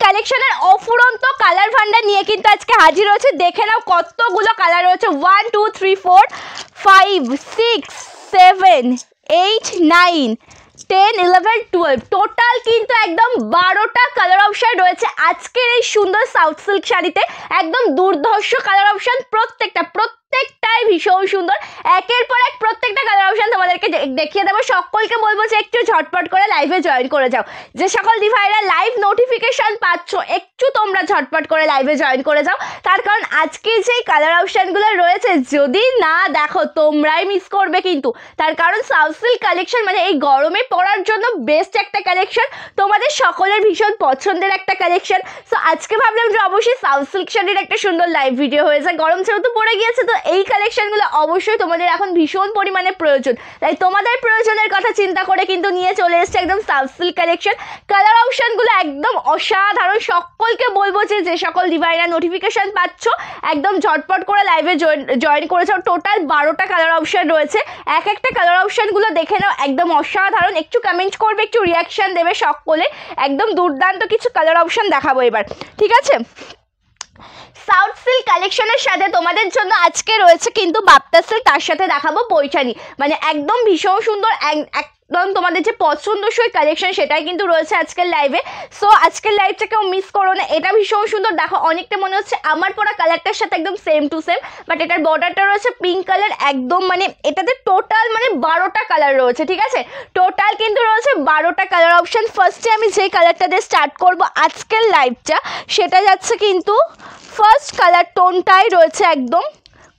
কালেকশনের অফুরন্ত কালার ভান্ডার নিয়ে কিন্তু আজকে হাজির হয়েছে। দেখে নাও কতগুলো কালার রয়েছে, 1 2 3 4 5 6 7 8 9 10 11 12 টোটাল কিন্তু একদম 12টা কালার অপশন রয়েছে আজকের এই সুন্দর সাউথ সিল্ক শাড়িতে। একদম দুর্ধর্ষ কালার অপশন, প্রত্যেকটাই ভীষণ সুন্দর। একের পর এক প্রত্যেকটা কালার অপশন তোমাদেরকে দেখিয়ে দেবো। সকলকে বলবো যে একটু ঝটপট করে লাইভে জয়েন করে যাও। যে সকল দিভাইরা লাইভ নোটিফিকেশন পাচ্ছ একটু তোমরা ঝটপট করে লাইভে জয়েন করে যাও, তার কারণ আজকে যেই কালার অপশনগুলো রয়েছে যদি না দেখো তোমরাই মিস করবে কিন্তু। তার কারণ সাউথ সিল্ক কালেকশন মানে এই গরমে পরার জন্য বেস্ট একটা কালেকশন, তোমাদের সকলের ভীষণ পছন্দের একটা কালেকশন। সো আজকে ভাবলাম যে অবশ্যই সাউথ সিল্ক শাড়ির একটা সুন্দর লাইভ ভিডিও হয়ে যায়। গরম যেহেতু পড়ে গিয়েছে তো এই কালেকশনগুলো অবশ্যই তোমাদের এখন ভীষণ পরিমাণে প্রয়োজন, তাই তোমাদের প্রয়োজনের কথা চিন্তা করে কিন্তু নিয়ে চলে এসেছে একদম সাউথ সিল্ক কালেকশন। কালার অপশনগুলো একদম অসাধারণ। সকলকে বলবো যে সকল ডিভাইনার নোটিফিকেশন পাচ্ছ একদম ঝটপট করে লাইভে জয়েন করে যাও। টোটাল 12টা কালার অপশন রয়েছে, এক একটা কালার অপশনগুলো দেখে নাও একদম অসাধারণ। একটু কমেন্ট করবে, একটু রিয়াকশন দেবে সকলে। একদম দুর্দান্ত কিছু কালার অপশন দেখাবো এবার, ঠিক আছে। সাউথ সিল্ক কালেকশনের সাথে তোমাদের জন্য আজকে রয়েছে কিন্তু বাপ্তা সিল্ক, তার সাথে দেখাবো পৈঠানি। মানে একদম ভীষণ সুন্দর, একদম তোমাদের যে পছন্দসই কালেকশন সেটাই কিন্তু রয়েছে আজকের লাইভে। সো আজকের লাইভটা কেউ মিস করো না। এটা ভীষণ সুন্দর, দেখো অনেকটা মনে হচ্ছে আমার পরা কালারটার সাথে একদম সেম টু সেম, বাট এটার বর্ডারটা রয়েছে পিঙ্ক কালার একদম। মানে এটাতে টোটাল মানে 12টা কালার রয়েছে, ঠিক আছে। টোটাল কিন্তু রয়েছে 12টা কালার অপশন। ফার্স্টে আমি যেই কালারটা দিয়ে স্টার্ট করবো আজকের লাইভটা সেটা যাচ্ছে কিন্তু ফার্স্ট কালার টোনটাই রয়েছে একদম।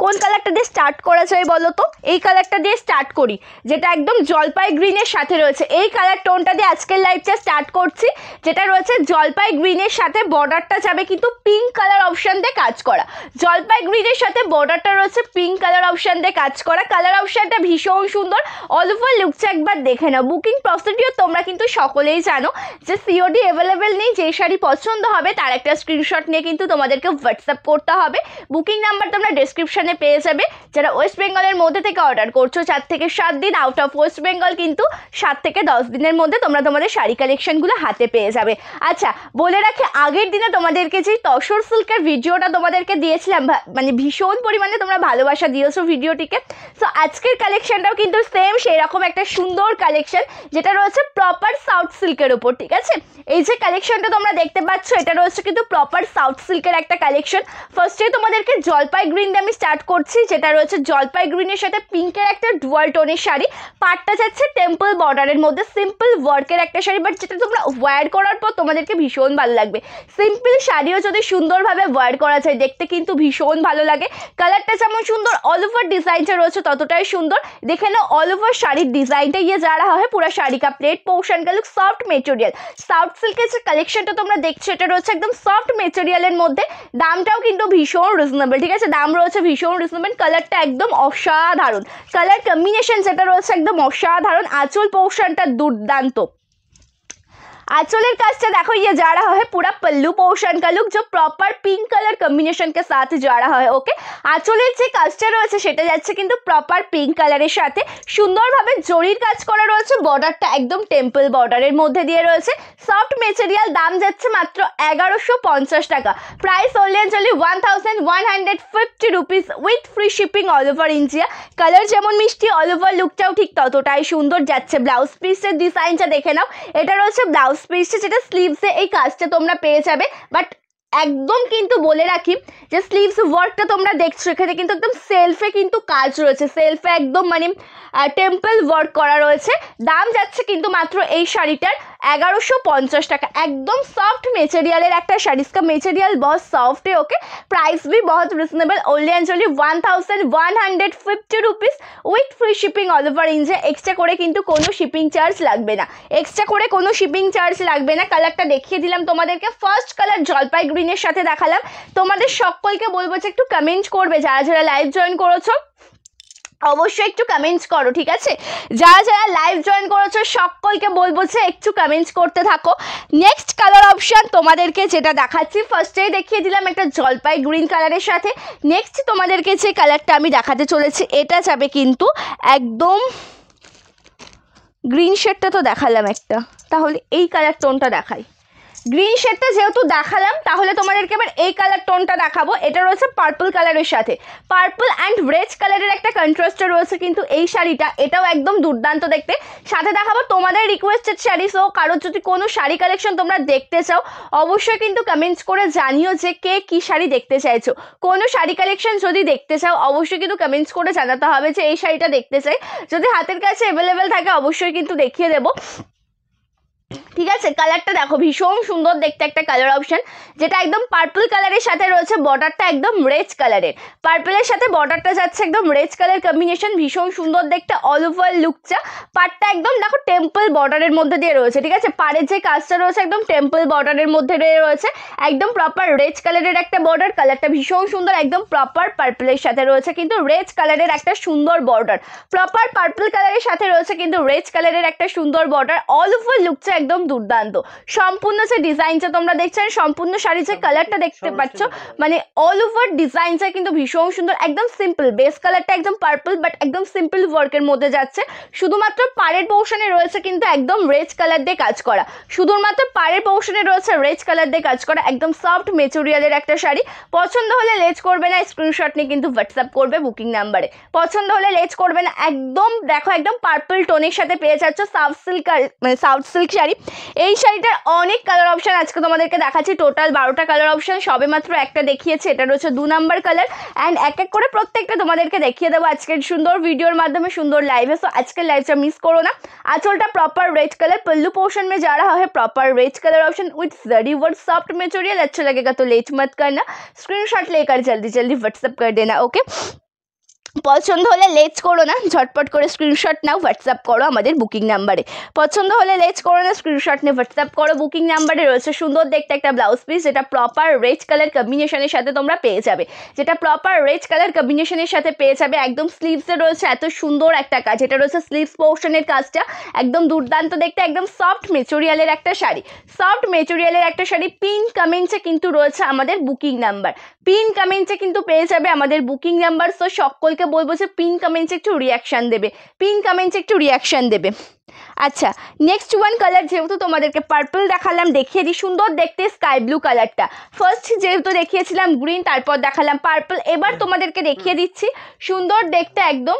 কোন কালারটা দিয়ে স্টার্ট করা যায় বলো তো? এই কালারটা দিয়ে স্টার্ট করি, যেটা একদম জলপাই গ্রিনের সাথে রয়েছে। এই কালার টোনটা দিয়ে আজকের লাইভটা স্টার্ট করছি, যেটা রয়েছে জলপাই গ্রিনের সাথে বর্ডারটা যাবে কিন্তু পিঙ্ক কালার অপশন দিয়ে কাজ করা। জলপাই গ্রিনের সাথে বর্ডারটা রয়েছে পিঙ্ক কালার অপশন দিয়ে কাজ করা। কালার অপশনটা ভীষণ সুন্দর। অল ওভার লুকটা একবার দেখে নাও। বুকিং প্রসিডিওর তোমরা কিন্তু সকলেই জানো যে সিওডি অ্যাভেলেবেল নেই। যে শাড়ি পছন্দ হবে তার একটা স্ক্রিনশট নিয়ে কিন্তু তোমাদেরকে হোয়াটসঅ্যাপ করতে হবে। বুকিং নাম্বার তোমরা ডেসক্রিপশন পেয়ে যাবে। যারা ওয়েস্ট বেঙ্গলের মধ্যে থেকে অর্ডার করছো 4 থেকে 7 দিন, আউট অফ ওয়েস্ট বেঙ্গল কিন্তু 7 থেকে 10 দিনের মধ্যে তোমরা তোমাদের শাড়ি কালেকশনগুলো হাতে পেয়ে যাবে। আচ্ছা বলে রাখি, আগের দিনে তোমাদেরকে যে তসর সিল্কের ভিডিওটা তোমাদেরকে দিয়েছিলাম, মানে ভীষণ পরিমাণে তোমরা ভালোবাসা দিয়েছো ভিডিওটিকে। সো আজকের কালেকশনটাও কিন্তু সেম সেই রকম একটা সুন্দর কালেকশন, যেটা রয়েছে প্রপার সাউথ সিল্কের উপর, ঠিক আছে। এই যে কালেকশনটা তোমরা দেখতে পাচ্ছ এটা রয়েছে কিন্তু প্রপার সাউথ সিল্কের একটা কালেকশন। ফার্স্টে তোমাদেরকে জলপাই গ্রিন দিয়ে আমি স্টার্ট করছি, যেটা রয়েছে জলপাই গ্রিনের সাথে পিঙ্কের একটা ডুয়াল টোনের শাড়ি। পাটটা যাচ্ছে টেম্পল বর্ডারের মধ্যে, সিম্পল ওয়ার্কের একটা শাড়ি, বাট যেটা তোমরা ওয়্যার করার পর তোমাদেরকে ভীষণ ভালো লাগবে। সিম্পল শাড়িও যদি সুন্দরভাবে ওয়্যার করা যায় দেখতে কিন্তু ভীষণ ভালো লাগে। কালারটা যেমন সুন্দর, অল ওভার ডিজাইনটা রয়েছে ততটাই সুন্দর। দেখে নাও অল ওভার শাড়ির ডিজাইনটা ইয়ে যা रहा है पूरा শাড়ি का প্লেট পোর্শন का लुक सॉफ्ट মেটেরিয়াল। সাউথ সিল্কের যে কালেকশনটা তোমরা দেখছো এটা রয়েছে একদম সফট মেটেরিয়ালের মধ্যে। দামটাও কিন্তু ভীষণ রিজনেবল, ঠিক আছে। দাম রয়েছে ভীষণ রিজনেবল। কালারটা একদম অসাধারণ, কালার কম্বিনেশন যেটা রয়েছে একদম অসাধারণ। आंचल पोर्शनটা দুর্দান্ত। आंचलेर काजटा देखो ये जा रहा है पूरा पल्लू पोर्शन का लुक, जो प्रॉपर पिंक कलर कॉम्बिनेशन के साथ जा रहा है। ओके, आंचलेर যে কাজটা রয়েছে সেটা যাচ্ছে কিন্তু প্রপার পিঙ্ক কালারের সাথে সুন্দরভাবে জরির কাজ করা রয়েছে। বর্ডারটা একদম টেম্পল বর্ডারের মধ্যে দিয়ে রয়েছে। সফট মেটেরিয়াল, দাম যাচ্ছে মাত্র 1150 টাকা। Price only and only 1150 rupees with free shipping all over India. Colour যেমন মিষ্টি, অল ওভার লুকটাও ঠিক ততটাই সুন্দর যাচ্ছে। ব্লাউজ পিসের ডিজাইনটা দেখে নাও, এটা রয়েছে ব্লাউজ পিসটা, যেটা স্লিভসে এই কাজটা তোমরা পেয়ে যাবে। বাট একদম কিন্তু বলে রাখি যে স্লিভস ওয়ার্কটা তোমরা দেখছো এখানে কিন্তু একদম সেলফে কিন্তু কাজ রয়েছে। সেলফে একদম মানে টেম্পল ওয়ার্ক করা রয়েছে। দাম যাচ্ছে কিন্তু মাত্র এই শাড়িটার 1150 টাকা। एकदम सॉफ्ट मटेरियल একটা শাড়ি, इसका मटेरियल बहुत सॉफ्ट है। ओके, प्राइस भी बहुत reasonable, only and only 1150 rupees with free shipping all over India. Extra করে কিন্তু কোনো শিপিং চার্জ লাগবে না, এক্সট্রা করে কোনো শিপিং চার্জ লাগবে না। কালারটা দেখিয়ে দিলাম তোমাদেরকে। ফার্স্ট কালার জলপাই গ্রিনের সাথে দেখালাম। তোমাদের সকলকে বলবো যে একটু কমেন্ট করবে, যারা যারা লাইভ জয়েন করেছো অবশ্যই একটু কমেন্টস করো, ঠিক আছে। যারা যারা লাইভ জয়েন করেছো সকলকে বলবো যে একটু কমেন্টস করতে থাকো। নেক্সট কালার অপশন তোমাদেরকে যেটা দেখাচ্ছি, ফার্স্টেই দেখিয়ে দিলাম একটা জলপাই গ্রিন কালারের সাথে। নেক্সট তোমাদেরকে যে কালারটা আমি দেখাতে চলেছি এটা যাবে কিন্তু একদম গ্রিন শেডটা তো দেখালাম একটা, তাহলে এই কালার টোনটা দেখাই। গ্রিন শেডটা যেহেতু দেখালাম তাহলে তোমাদেরকে এবার এই কালার টোনটা দেখাবো। এটা রয়েছে পার্পল কালারের সাথে, পার্পল অ্যান্ড রেড কালারের একটা কন্ট্রাস্টে রয়েছে কিন্তু এই শাড়িটা, এটাও একদম দুর্দান্ত দেখতে। সাথে দেখাবো তোমাদের রিকোয়েস্টেড শাড়ি। সো কারোর যদি কোনো শাড়ি কালেকশন তোমরা দেখতে চাও অবশ্যই কিন্তু কমেন্টস করে জানিও যে কে কি শাড়ি দেখতে চাইছো। কোনো শাড়ি কালেকশন যদি দেখতে চাও অবশ্যই কিন্তু কমেন্টস করে জানাতে হবে যে এই শাড়িটা দেখতে চাই। যদি হাতের কাছে অ্যাভেলেবেল থাকে অবশ্যই কিন্তু দেখিয়ে দেবো, ঠিক আছে। কালারটা দেখো ভীষণ সুন্দর দেখতে একটা কালার অপশন, যেটা একদম পার্পল কালারের সাথে রয়েছে, বর্ডারটা একদম রেড কালারের, পার্পলের সাথে বর্ডারটা যাচ্ছে একদম রেড কালার কম্বিনেশন, ভীষণ সুন্দর দেখতে। অল ওভার লুকটা পাড়টা একদম দেখো টেম্পল বর্ডারের মধ্যে দিয়ে রয়েছে, ঠিক আছে। পাড়ের যে কাজটা রয়েছে একদম টেম্পল বর্ডারের মধ্যে রয়েছে, একদম প্রপার রেড কালারের একটা বর্ডার। কালারটা ভীষণ সুন্দর, একদম প্রপার পার্পলের সাথে রয়েছে কিন্তু রেড কালারের একটা সুন্দর বর্ডার, প্রপার পার্পল কালারের সাথে রয়েছে কিন্তু রেড কালারের একটা সুন্দর বর্ডার। অল ওভার লুকটা একদম দুর্দান্ত। সম্পূর্ণ যে ডিজাইনটা তোমরা দেখছেন, সম্পূর্ণ শাড়ি যে কালারটা দেখতে পাচ্ছ, মানে অল ওভার ডিজাইনটা কিন্তু ভীষণ সুন্দর, একদম সিম্পল। বেস কালারটা একদম পার্পল বাট একদম সিম্পল ওয়ার্কের মধ্যে যাচ্ছে। শুধুমাত্র পাড়ের পোর্শনে রয়েছে কিন্তু একদম রেড কালার দিয়ে কাজ করা, শুধুমাত্র পাড়ের পোর্শনে রয়েছে রেড কালার দিয়ে কাজ করা, একদম সফট মেটেরিয়ালের একটা শাড়ি। পছন্দ হলে লেট করবে না, স্ক্রিনশট নিয়ে কিন্তু হোয়াটসঅ্যাপ করবে বুকিং নাম্বারে। পছন্দ হলে লেট করবে না, একদম দেখো একদম পার্পল টোনের সাথে পেয়ে যাচ্ছ সাউথ সিল্ক, মানে সাউথ সিল্ক শাড়ি। এই শাড়িটার অনেক কালার অপশন আজকে তোমাদেরকে দেখাচ্ছি, টোটাল 12টা কালার অপশন, সবে মাত্র একটা দেখিয়েছে, এটা রয়েছে 2 নাম্বার কালার। অ্যান্ড এক এক করে প্রত্যেকটা তোমাদেরকে দেখিয়ে দেবো আজকের সুন্দর ভিডিওর মাধ্যমে, সুন্দর লাইভে। সো আজকের লাইভটা मिस करो ना। आंचलটা प्रॉपर रेड कलर, पल्लू पोर्शन में जा रहा है proper red colour option with zari work soft material. अच्छा लगेगा तो लेट मत करना, स्क्रीनशॉट लेकर जल्दी जल्दी व्हाट्सएप कर देना, ओके। পছন্দ হলে লেটস করো না, ঝটপট করে স্ক্রিনশট নাও, হোয়াটসঅ্যাপ করো আমাদের বুকিং নাম্বারে। পছন্দ হলে লেটস করো না, স্ক্রিনশট নিয়ে হোয়াটসঅ্যাপ করো বুকিং নাম্বারে। রয়েছে সুন্দর দেখতে একটা ব্লাউজ পিস, যেটা প্রপার রেড কালার কম্বিনেশনের সাথে তোমরা পেয়ে যাবে, যেটা প্রপার রেড কালার কম্বিনেশনের সাথে পেয়ে যাবে। একদম স্লিভসে রয়েছে এত সুন্দর একটা কাজ, এটা রয়েছে স্লিভস পোর্শনের কাজটা একদম দুর্দান্ত দেখতে, একদম সফট মেটেরিয়ালের একটা শাড়ি, সফট মেটেরিয়ালের একটা শাড়ি। পিন কমেন্টসে কিন্তু রয়েছে আমাদের বুকিং নাম্বার, পিন কমেন্টসে কিন্তু পেয়ে যাবে আমাদের বুকিং নাম্বার। সো সকলকে বলবো যে পিন কমেন্টসে একটু রিয়াকশান দেবে, পিন কমেন্টসে একটু রিয়াকশান দেবে। আচ্ছা নেক্সট ওয়ান কালার, যেহেতু তোমাদেরকে পার্পল দেখালাম দেখিয়ে দিই সুন্দর দেখতে স্কাই ব্লু কালারটা। ফার্স্ট যেহেতু দেখিয়েছিলাম গ্রিন, তারপর দেখালাম পার্পল, এবার তোমাদেরকে দেখিয়ে দিচ্ছি সুন্দর দেখতে একদম।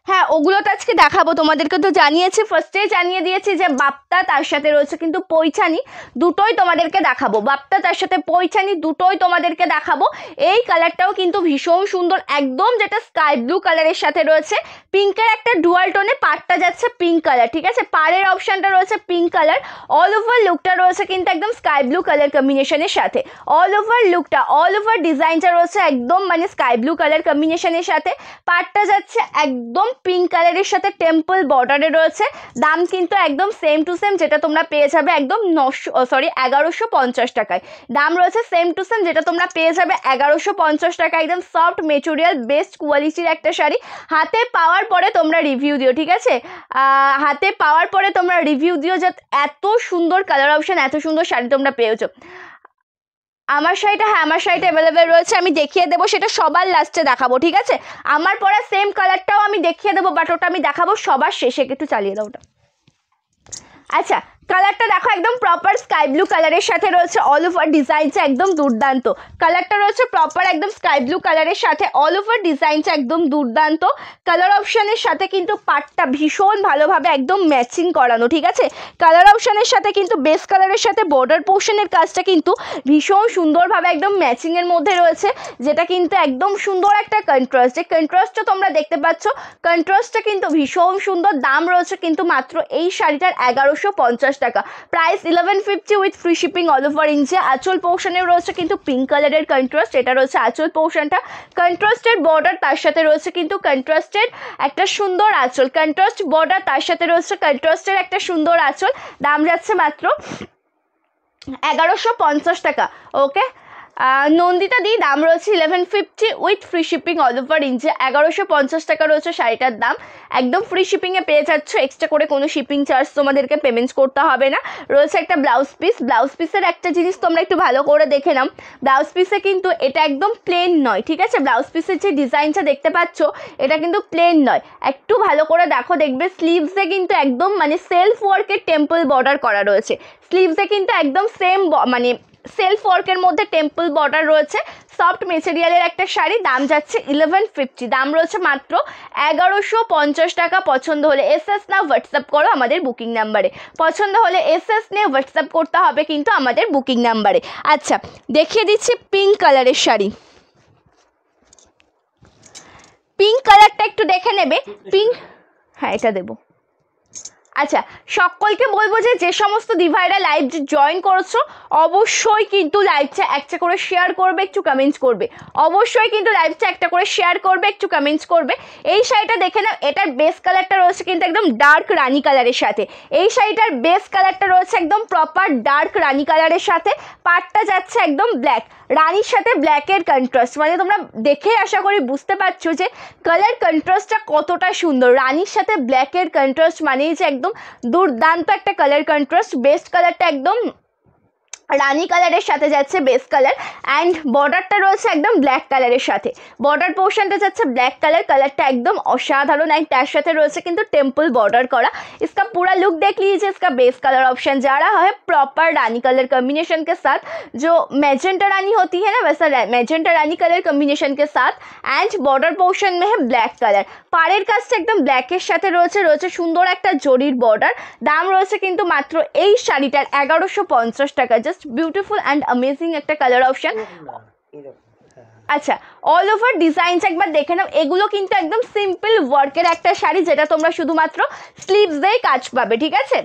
হ্যাঁ ওগুলো তো আজকে দেখাবো, তোমাদেরকে তো জানিয়েছি, ফার্স্টেই জানিয়ে দিয়েছি যে বাপ্তা, তার সাথে রয়েছে কিন্তু পৈচানি, দুটোই তোমাদেরকে দেখাবো। বাপ্তা তার সাথে পৈচানি দুটোই তোমাদেরকে দেখাবো। এই কালারটাও কিন্তু ভীষণ সুন্দর, একদম যেটা স্কাই ব্লু কালারের সাথে রয়েছে পিঙ্কের একটা ডুয়াল টোনে, পাড়টা যাচ্ছে পিঙ্ক কালার, ঠিক আছে। পাড়ের অপশানটা রয়েছে পিঙ্ক কালার, অল ওভার লুকটা রয়েছে কিন্তু একদম স্কাই ব্লু কালার কম্বিনেশনের সাথে। অল ওভার লুকটা, অল ওভার ডিজাইনটা রয়েছে একদম মানে স্কাই ব্লু কালার কম্বিনেশনের সাথে, পাড়টা যাচ্ছে একদম পিঙ্ক কালারের সাথে টেম্পল বর্ডারে রয়েছে। দাম কিন্তু একদম সেম টু সেম, যেটা তোমরা পেয়ে যাবে একদম 1150 টাকায়। দাম রয়েছে সেম টু সেম, যেটা তোমরা পেয়ে যাবে 1150 টাকা। একদম সফট মেটেরিয়াল বেস্ট কোয়ালিটির একটা শাড়ি। হাতে পাওয়ার পরে তোমরা রিভিউ দিও, ঠিক আছে। হাতে পাওয়ার পরে তোমরা রিভিউ দিও যে এত সুন্দর কালার অপশন, এত সুন্দর শাড়ি তোমরা পেয়েছো। আমার শাড়িটা, হ্যাঁ আমার শাড়িটা অ্যাভেলেবেল রয়েছে, আমি দেখিয়ে দেবো, সেটা সবার লাস্টে দেখাবো, ঠিক আছে। আমার পরা সেম কালারটাও আমি দেখিয়ে দেবো, বাট ওটা আমি দেখাবো সবার শেষে। একটু চালিয়ে দাও ওটা। আচ্ছা কালারটা দেখো একদম প্রপার স্কাই ব্লু কালারের সাথে রয়েছে, অল ওভার ডিজাইনটা একদম দুর্দান্ত। কালারটা রয়েছে প্রপার একদম স্কাই ব্লু কালারের সাথে, অল ওভার ডিজাইনটা একদম দুর্দান্ত। কালার অপশানের সাথে কিন্তু পাটটা ভীষণ ভালোভাবে একদম ম্যাচিং করানো, ঠিক আছে। কালার অপশানের সাথে কিন্তু বেস কালারের সাথে বর্ডার পোর্শনের কাজটা কিন্তু ভীষণ সুন্দরভাবে একদম ম্যাচিংয়ের মধ্যে রয়েছে, যেটা কিন্তু একদম সুন্দর একটা কন্ট্রাস্ট। যে কন্ট্রাস্টটা তোমরা দেখতে পাচ্ছ, কন্ট্রাস্টটা কিন্তু ভীষণ সুন্দর। দাম রয়েছে কিন্তু মাত্র এই শাড়িটার 1150 টাকা, price 1150 with free shipping all over India. আঁচল পোর্শনে রয়েছে কিন্তু পিঙ্ক কালারের কন্ট্রাস্ট, এটা রয়েছে আঁচল পোর্শনটা। কন্ট্রাস্টেড বর্ডার, তার সাথে রয়েছে কিন্তু কন্ট্রাস্টেড একটা সুন্দর আঁচল, কন্ট্রাস্ট বর্ডার তার সাথে রয়েছে কন্ট্রাস্টের একটা সুন্দর আঁচল। দাম যাচ্ছে মাত্র 1150 টাকা, ওকে। নন্দিতা দি দাম রয়েছে 1150 with free shipping all over India. 1150 টাকা রয়েছে শাড়িটার দাম, একদম ফ্রি শিপিংয়ে পেয়ে যাচ্ছ, এক্সট্রা করে কোনো শিপিং চার্জ তোমাদেরকে পেমেন্ট করতে হবে না। রয়েছে একটা ব্লাউজ পিস, ব্লাউজ পিসের একটা জিনিস তোমরা একটু ভালো করে দেখে নাও, ব্লাউজ পিসে কিন্তু এটা একদম প্লেন নয়, ঠিক আছে? ব্লাউজ পিসের যে ডিজাইনটা দেখতে পাচ্ছ এটা কিন্তু প্লেন নয়, একটু ভালো করে দেখো, দেখবে স্লিভসে কিন্তু একদম মানে সেলফ ওয়ার্কের টেম্পল বর্ডার করা রয়েছে, স্লিভসে কিন্তু একদম সেম মানে সেলফ ওয়ার্কের মধ্যে টেম্পল বর্ডার রয়েছে, সফট মেটেরিয়ালের একটা শাড়ি, দাম যাচ্ছে 1150, দাম রয়েছে মাত্র 1150 টাকা। পছন্দ হলে এসএস না হোয়াটসঅ্যাপ করো আমাদের বুকিং নাম্বারে, পছন্দ হলে এসএস নিয়ে হোয়াটসঅ্যাপ করতে হবে কিন্তু আমাদের বুকিং নাম্বারে। আচ্ছা দেখিয়ে দিচ্ছি পিঙ্ক কালারের শাড়ি, পিঙ্ক কালারটা একটু দেখে নেবে, পিঙ্ক, হ্যাঁ এটা দেবো। আচ্ছা সকলকে বলবো যে সমস্ত দিভাইরা লাইভ জয়েন করছো অবশ্যই কিন্তু লাইভটা একটা করে শেয়ার করবে, একটু কমেন্টস করবে, অবশ্যই কিন্তু লাইভটা একটা করে শেয়ার করবে, একটু কমেন্টস করবে। এই শাড়িটা দেখে নাও, এটার বেস কালারটা রয়েছে কিন্তু একদম ডার্ক রানি কালারের সাথে, এই শাড়িটার বেস কালারটা রয়েছে একদম প্রপার ডার্ক রানি কালারের সাথে, পাড়টা যাচ্ছে একদম ব্ল্যাক, রানির সাথে ব্ল্যাকের কন্ট্রাস্ট, মানে তোমরা দেখে আশা করি বুঝতে পারছো যে কালার কন্ট্রাস্টটা কতটা সুন্দর, রানির সাথে ব্ল্যাকের কন্ট্রাস্ট মানেই যে একদম দুর্দান্ত একটা কালার কন্ট্রাস্ট। বেস্ট কালারটা একদম রানি কালারের সাথে যাচ্ছে বেস কালার, অ্যান্ড বর্ডারটা রয়েছে একদম ব্ল্যাক কালারের সাথে, বর্ডার পোর্শনটা যাচ্ছে ব্ল্যাক কালার, কালারটা একদম অসাধারণ, অ্যান্ড তার সাথে রয়েছে কিন্তু টেম্পল বর্ডার करा। इसका पूरा लुक देख लीजिए, इसका बेस कलर ऑप्शन जा रहा है प्रॉपर रानी कलर कॉम्बिनेशन के साथ, जो मैजेंटा रानी होती है ना वैसा मैजेंटा रानी कलर कॉम्बिनेशन के साथ, एंड बॉर्डर पोर्शन में है ब्लैक कलर, पाड़ेर काजटा एकदम ब्लैकेर साथे रয়েছে, রয়েছে সুন্দর একটা জরির বর্ডার, দাম রয়েছে কিন্তু মাত্র এই শাড়িটার 1150 টাকা। জাস্ট বিউটিফুল অ্যান্ড অ্যামেজিং একটা কালার অপশন। আচ্ছা অল ওভার ডিজাইনস একবার দেখে নাও, এগুলো কিন্তু একদম সিম্পল ওয়ার্কের একটা শাড়ি, যেটা তোমরা শুধুমাত্র স্লিভস দিয়ে কাজ পাবে, ঠিক আছে?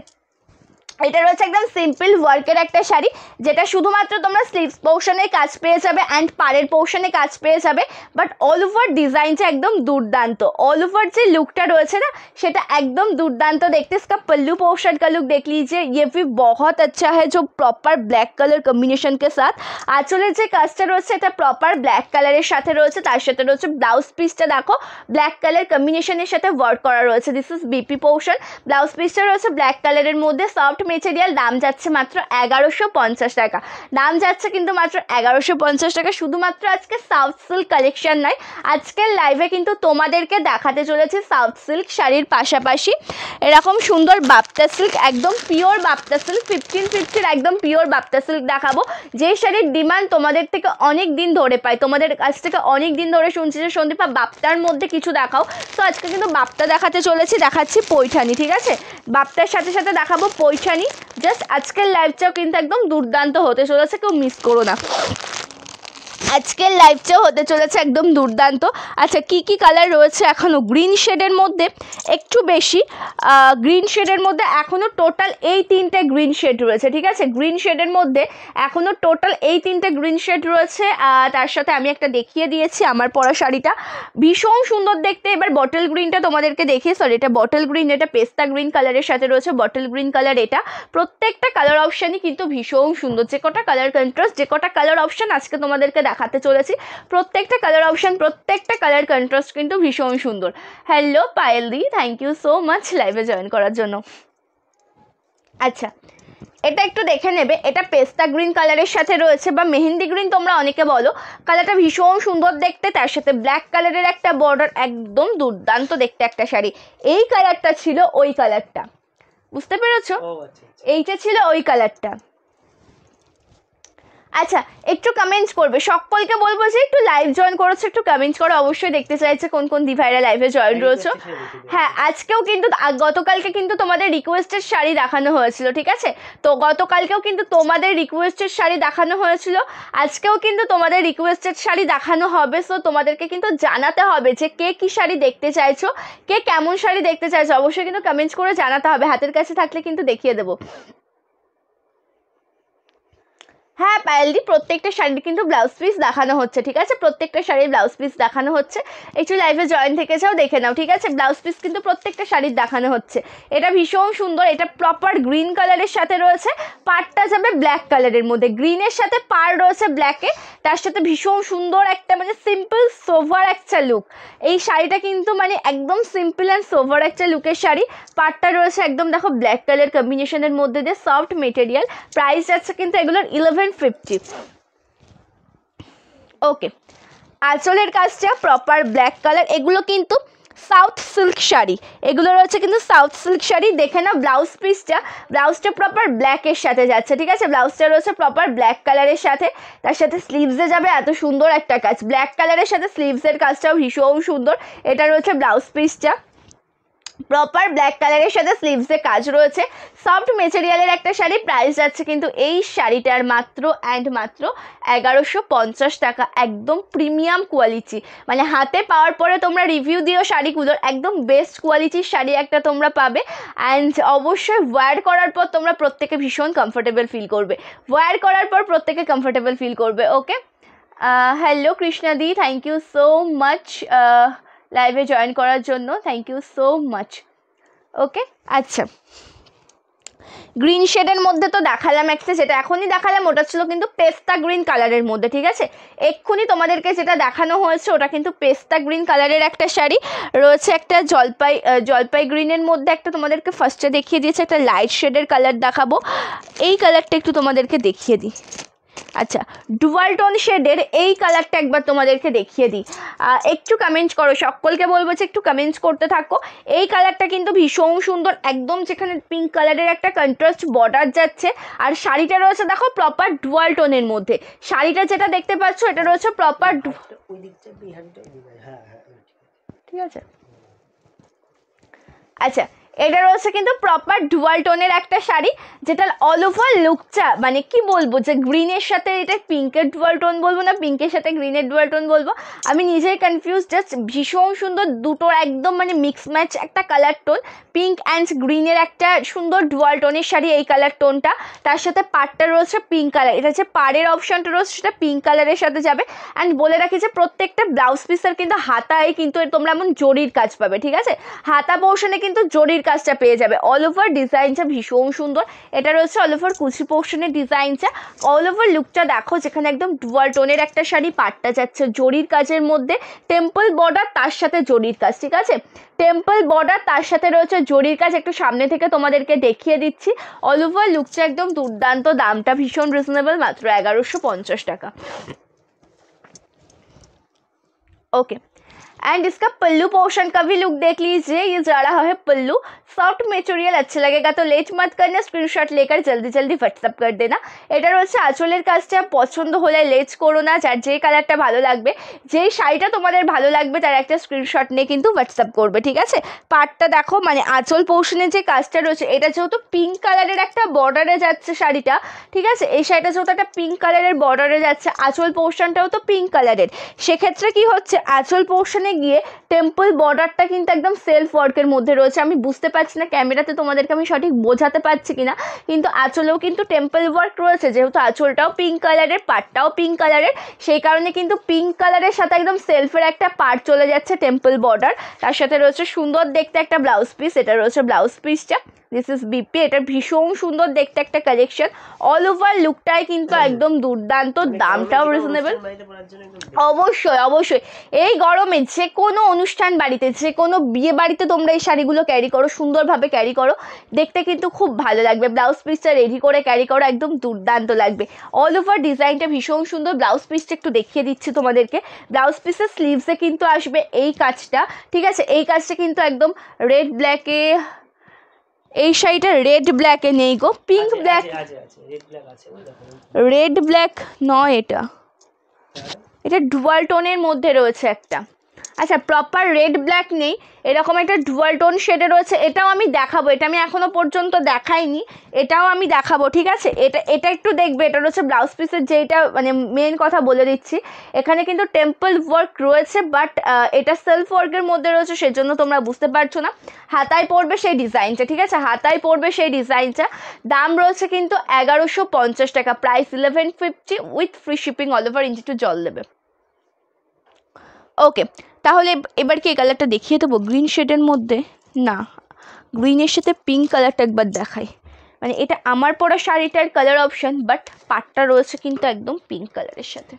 এটা রয়েছে একদম সিম্পল ওয়ার্কের একটা শাড়ি, যেটা শুধুমাত্র তোমরা স্লিভস পোর্শনে কাজ পেয়ে যাবে অ্যান্ড পাড়ের পোর্শনে কাজ পেয়ে যাবে, বাট অল ওভার ডিজাইনটা একদম দুর্দান্ত, অল ওভার যে লুকটা রয়েছে না সেটা একদম দুর্দান্ত দেখতে। इसका पल्लू पोर्शन का लुक देख लीजिए, ये भी बहुत अच्छा है, जो प्रॉपर ब्लैक कलर कॉम्बिनेशन के साथ। आँचलेर যে কাজটা রয়েছে এটা প্রপার ব্ল্যাক কালারের সাথে রয়েছে, তার সাথে রয়েছে ব্লাউজ পিসটা দেখো ব্ল্যাক কালার কম্বিনেশনের সাথে ওয়ার্ক করা রয়েছে, this is BP portion. Blouse পিসটা রয়েছে ব্ল্যাক কালারের মধ্যে, সফট মেটেরিয়াল, দাম যাচ্ছে মাত্র 1150 টাকা, দাম যাচ্ছে কিন্তু মাত্র 1150 টাকা। শুধুমাত্র আজকে সাউথ সিল্ক কালেকশন নয়, আজকের লাইভে কিন্তু তোমাদেরকে দেখাতে চলেছে সাউথ সিল্ক শাড়ির পাশাপাশি এরকম সুন্দর বাপ্তা সিল্ক, একদম পিওর বাপ্তা সিল্ক, 1550 একদম পিওর বাপ্তা সিল্ক দেখাবো, যে শাড়ির ডিমান্ড তোমাদের থেকে অনেক দিন ধরে পাই, তোমাদের কাছ থেকে অনেক দিন ধরে শুনছি যে সন্দীপা বাপ্তার মধ্যে কিছু দেখাও, তো আজকে কিন্তু বাপ্তা দেখাতে চলেছি, দেখাচ্ছি পৈঠানি, ঠিক আছে? বাপ্তার সাথে সাথে দেখাবো পৈঠানি। জাস্ট আজকের লাইভটাও কিন্তু একদম দুর্দান্ত হতে চলেছে, কেউ মিস করো না, আজকের লাইভটাও হতে চলেছে একদম দুর্দান্ত। আচ্ছা কি কি কালার রয়েছে এখনও? গ্রিন শেডের মধ্যে একটু বেশি, গ্রিন শেডের মধ্যে এখনও টোটাল এই তিনটে গ্রিন শেড রয়েছে, ঠিক আছে? গ্রিন শেডের মধ্যে এখনও টোটাল এই তিনটে গ্রিন শেড রয়েছে, তার সাথে আমি একটা দেখিয়ে দিয়েছি আমার পরা শাড়িটা, ভীষণ সুন্দর দেখতে। এবার বটল গ্রিনটা তোমাদেরকে দেখিয়ে, সরি এটা বটল গ্রিন, এটা পেস্তা গ্রিন কালারের সাথে রয়েছে বটল গ্রিন কালার, এটা প্রত্যেকটা কালার অপশানই কিন্তু ভীষণ সুন্দর, যে কটা কালার কন্ট্রাস্ট, যে কটা কালার অপশান আজকে তোমাদেরকে দেখাতে চলেছি, প্রত্যেকটা কালার অপশান, প্রত্যেকটা কালার কন্ট্রাস্ট কিন্তু ভীষণ সুন্দর। Hello Payel di, thank you so much লাইভে জয়েন করার জন্য। আচ্ছা এটা একটু দেখে নেবে, এটা পেস্তা গ্রিন কালারের সাথে রয়েছে বা মেহেন্দি গ্রিন তোমরা অনেকে বলো, কালারটা ভীষণ সুন্দর দেখতে, তার সাথে ব্ল্যাক কালারের একটা বর্ডার, একদম দুর্দান্ত দেখতে একটা শাড়ি। এই কালারটা ছিল ওই কালারটা, বুঝতে পেরেছো? এইটা ছিল ওই কালারটা। আচ্ছা একটু কমেন্টস করবে, সকলকে বলবো যে একটু লাইভ জয়েন করেছো একটু কমেন্টস করো, অবশ্যই দেখতে চাইছে কোন কোন দিভাইরা লাইভে জয়েন রয়েছো। হ্যাঁ আজকেও কিন্তু, গতকালকে কিন্তু তোমাদের রিকোয়েস্টেড শাড়ি দেখানো হয়েছিল, ঠিক আছে? তো গতকালকেও কিন্তু তোমাদের রিকোয়েস্টেড শাড়ি দেখানো হয়েছিল, আজকেও কিন্তু তোমাদের রিকোয়েস্টেড শাড়ি দেখানো হবে। সো তোমাদেরকে কিন্তু জানাতে হবে যে কে কী শাড়ি দেখতে চাইছো, কে কেমন শাড়ি দেখতে চাইছো, অবশ্যই কিন্তু কমেন্টস করে জানাতে হবে, হাতের কাছে থাকলে কিন্তু দেখিয়ে দেবো। হ্যাঁ পায়েলদি প্রত্যেকটা শাড়ির কিন্তু ব্লাউজ পিস দেখানো হচ্ছে, ঠিক আছে? প্রত্যেকটা শাড়ির ব্লাউজ পিস দেখানো হচ্ছে, একটু লাইভে জয়েন থেকে যাও দেখে নাও, ঠিক আছে? ব্লাউজ পিস কিন্তু প্রত্যেকটা শাড়ির দেখানো হচ্ছে। এটা ভীষণ সুন্দর, এটা প্রপার গ্রিন কালারের সাথে রয়েছে, পাড়টা যাবে ব্ল্যাক কালারের মধ্যে, গ্রিনের সাথে পাড় রয়েছে ব্ল্যাকে, তার সাথে ভীষণ সুন্দর একটা মানে সিম্পল সোভার একটা লুক। এই শাড়িটা কিন্তু মানে একদম সিম্পল অ্যান্ড সোভার একটা লুকের শাড়ি, পাড়টা রয়েছে একদম দেখো ব্ল্যাক কালার কম্বিনেশনের মধ্যে দিয়ে, সফট মেটেরিয়াল। প্রাইস যাচ্ছে কিন্তু এগুলোর 1150। ওকে, আঁচলের কাজটা প্রপার ব্ল্যাক কালার, এগুলো কিন্তু সাউথ সিল্ক শাড়ি, এগুলো রয়েছে কিন্তু সাউথ সিল্ক শাড়ি। দেখে না ব্লাউজ পিসটা, ব্লাউজটা প্রপার ব্ল্যাকের সাথে যাচ্ছে, ঠিক আছে? ব্লাউজটা রয়েছে প্রপার ব্ল্যাক কালারের সাথে, তার সাথে স্লিভসে যাবে এত সুন্দর একটা কাজ, ব্ল্যাক কালারের সাথে স্লিভসের কাজটাও ভীষণ সুন্দর। এটা রয়েছে ব্লাউজ পিসটা, প্রপার ব্ল্যাক কালারের সাথে স্লিভসে কাজ রয়েছে, সফট মেটেরিয়ালের একটা শাড়ি। প্রাইস যাচ্ছে কিন্তু এই শাড়িটার মাত্র অ্যান্ড মাত্র 1150 টাকা, একদম প্রিমিয়াম কোয়ালিটি, মানে হাতে পাওয়ার পরে তোমরা রিভিউ দিও শাড়িগুলোর, একদম বেস্ট কোয়ালিটির শাড়ি একটা তোমরা পাবে। অ্যান্ড অবশ্যই ওয়্যার করার পর তোমরা প্রত্যেকে ভীষণ কমফোর্টেবল ফিল করবে, ওয়্যার করার পর প্রত্যেকে কমফোর্টেবল ফিল করবে। ওকে, হ্যালো কৃষ্ণাদি, থ্যাংক ইউ সো মাচ লাইভে জয়েন করার জন্য, thank you so much. Okay, আচ্ছা, গ্রিন শেডের মধ্যে তো দেখালাম একটা, যেটা এখনই দেখালাম ওটা ছিল কিন্তু পেস্তা গ্রিন কালারের মধ্যে, ঠিক আছে? এক্ষুনি তোমাদেরকে যেটা দেখানো হয়েছে ওটা কিন্তু পেস্তা গ্রিন কালারের একটা শাড়ি রয়েছে, একটা জলপাই গ্রিনের মধ্যে একটা তোমাদেরকে ফার্স্টে দেখিয়ে দিয়েছে, একটা লাইট শেডের কালার দেখাবো, এই কালারটা একটু তোমাদেরকে দেখিয়ে দিই। আচ্ছা, ডুয়াল টোন শেডের এই কালারটা একবার তোমাদেরকে দেখিয়ে দিই, একটু কমেন্টস করো, সকলকে বলবো যে একটু কমেন্টস করতে থাকো। এই কালারটা কিন্তু ভীষণ সুন্দর, একদম যেখানে পিঙ্ক কালারের একটা কন্ট্রাস্ট বর্ডার যাচ্ছে, আর শাড়িটা রয়েছে দেখো প্রপার ডুয়াল টোনের মধ্যে। শাড়িটা যেটা দেখতে পাচ্ছ এটা রয়েছে প্রপার, ঠিক আছে? আচ্ছা, এটা রয়েছে কিন্তু প্রপার ডুয়াল টোনের একটা শাড়ি, যেটা অল ওভার লুকটা মানে কি বলবো, যে গ্রিনের সাথে এটা পিঙ্কের ডুয়াল টোন বলবো না পিঙ্কের সাথে গ্রিনের ডুয়াল টোন বলবো, আমি নিজেই কনফিউজ। জাস্ট ভীষণ সুন্দর, দুটোর একদম মানে মিক্স ম্যাচ একটা কালার টোন, পিঙ্ক অ্যান্ড গ্রিনের একটা সুন্দর ডুয়াল টোনের শাড়ি এই কালার টোনটা, তার সাথে পাড়টা রয়েছে পিঙ্ক কালার, এটা যে পাড়ের অপশনটা রয়েছে সেটা পিঙ্ক কালারের সাথে যাবে। অ্যান্ড বলে রাখি যে প্রত্যেকটা ব্লাউজ পিসের কিন্তু হাতায় কিন্তু তোমরা এমন জরির কাজ পাবে, ঠিক আছে? হাতা পোর্শনে কিন্তু জরির কাজটা পেয়ে যাবে। অল ওভার ডিজাইনটা ভীষণ সুন্দর, এটা রয়েছে অল ওভার কুচি পোর্শনের ডিজাইনটা, অল ওভার লুকটা দেখো, যেখানে একদম ডুয়াল টোনের একটা শাড়ি, পাটটা যাচ্ছে জরির কাজের মধ্যে, টেম্পল বর্ডার তার সাথে জরির কাজ, ঠিক আছে? টেম্পল বর্ডার তার সাথে রয়েছে জরির কাজ, একটু সামনে থেকে তোমাদেরকে দেখিয়ে দিচ্ছি। অল ওভার লুকটা একদম দুর্দান্ত, দামটা ভীষণ রিজনেবল, মাত্র 1150 টাকা। ओके, एंड इसका पल्लू पोर्शन का भी लुक देख लीजिए, ये जा रहा है पल्लू, सॉफ्ट मटेरियल अच्छा लगेगा तो लेट मत करना, स्क्रीनशॉट लेकर जल्दी जल्दी व्हाट्सअप कर देना। এটা রয়েছে আঁচলের কাজটা, পছন্দ হলে লেট করো না, যার যে কালারটা ভালো লাগবে, যেই শাড়িটা তোমাদের ভালো লাগবে তার একটা স্ক্রিনশট নিয়ে কিন্তু হোয়াটসঅ্যাপ করবে, ঠিক আছে? পার্টটা দেখো, মানে আঁচল পোর্শনের যে কাজটা রয়েছে, এটা যেহেতু পিঙ্ক কালারের একটা বর্ডারে যাচ্ছে শাড়িটা, ঠিক আছে? এই শাড়িটা যেহেতু একটা পিঙ্ক কালারের বর্ডারে যাচ্ছে, আঁচল পোর্শনটাও তো পিঙ্ক কালারের, সেক্ষেত্রে কি হচ্ছে, আঁচল পোর্শনে গিয়ে টেম্পল বর্ডারটা কিন্তু একদম সেলফ ওয়ার্কের মধ্যে রয়েছে। আমি বুঝতে পারছি না ক্যামেরাতে তোমাদেরকে আমি সঠিক বোঝাতে পারছি কিনা, কিন্তু আঁচলেও কিন্তু টেম্পল ওয়ার্ক রয়েছে, যেহেতু আঁচলটাও পিঙ্ক কালারের, পাড়টাও পিঙ্ক কালারের, সেই কারণে কিন্তু পিঙ্ক কালারের সাথে একদম সেলফের একটা পার্ট চলে যাচ্ছে, টেম্পল বর্ডার, তার সাথে রয়েছে সুন্দর দেখতে একটা ব্লাউজ পিস, এটা রয়েছে ব্লাউজ পিসটা, দিস ইজ বিপি, এটা ভীষণ সুন্দর দেখতে একটা কালেকশন, অল ওভার লুকটাই কিন্তু একদম দুর্দান্ত, দামটাও রিজনেবল। অবশ্যই অবশ্যই, এই গরমে যে কোনো অনুষ্ঠান বাড়িতে, যে কোনো বিয়ে বাড়িতে তোমরা এই শাড়িগুলো ক্যারি করো, সুন্দরভাবে ক্যারি করো, দেখতে কিন্তু খুব ভালো লাগবে। ব্লাউজ পিসটা রেডি করে ক্যারি করো, একদম দুর্দান্ত লাগবে। অল ওভার ডিজাইনটা ভীষণ সুন্দর, ব্লাউজ পিসটা একটু দেখিয়ে দিচ্ছি তোমাদেরকে। ব্লাউজ পিসের স্লিভসে কিন্তু আসবে এই কাজটা, ঠিক আছে? এই কাজটা কিন্তু একদম রেড ব্ল্যাকে, এই শাড়িটা রেড ব্ল্যাকে নেই গো, পিঙ্ক ব্ল্যাক, রেড ব্ল্যাক নয়, এটা এটা ডুয়াল টোনের মধ্যে রয়েছে একটা, আচ্ছা প্রপার রেড ব্ল্যাক নেই, এরকম একটা ডুয়াল টোন শেডে রয়েছে, এটাও আমি দেখাবো, এটা আমি এখনো পর্যন্ত দেখাইনি, এটাও আমি দেখাবো, ঠিক আছে। এটা এটা একটু দেখবে, এটা রয়েছে ব্লাউজ পিসের, যেটা মানে মেন কথা বলে দিচ্ছি, এখানে কিন্তু টেম্পল ওয়ার্ক রয়েছে, বাট এটা সেলফ ওয়ার্কের মধ্যে রয়েছে, সেজন্য তোমরা বুঝতে পারছো না। হাতায় পড়বে সেই ডিজাইনটা, ঠিক আছে, হাতায় পড়বে সেই ডিজাইনটা। দাম রয়েছে কিন্তু 1150 টাকা, price 1150 with free shipping all over India, টু জল দেবে। ওকে, তাহলে এবার কি এই কালারটা দেখিয়ে দেবো গ্রিন শেডের মধ্যে? না, গ্রিনের সাথে পিঙ্ক কালারটা একবার দেখাই। মানে এটা আমার পরা শাড়িটার কালার অপশন, বাট পাটটা রয়েছে কিন্তু একদম পিঙ্ক কালারের সাথে।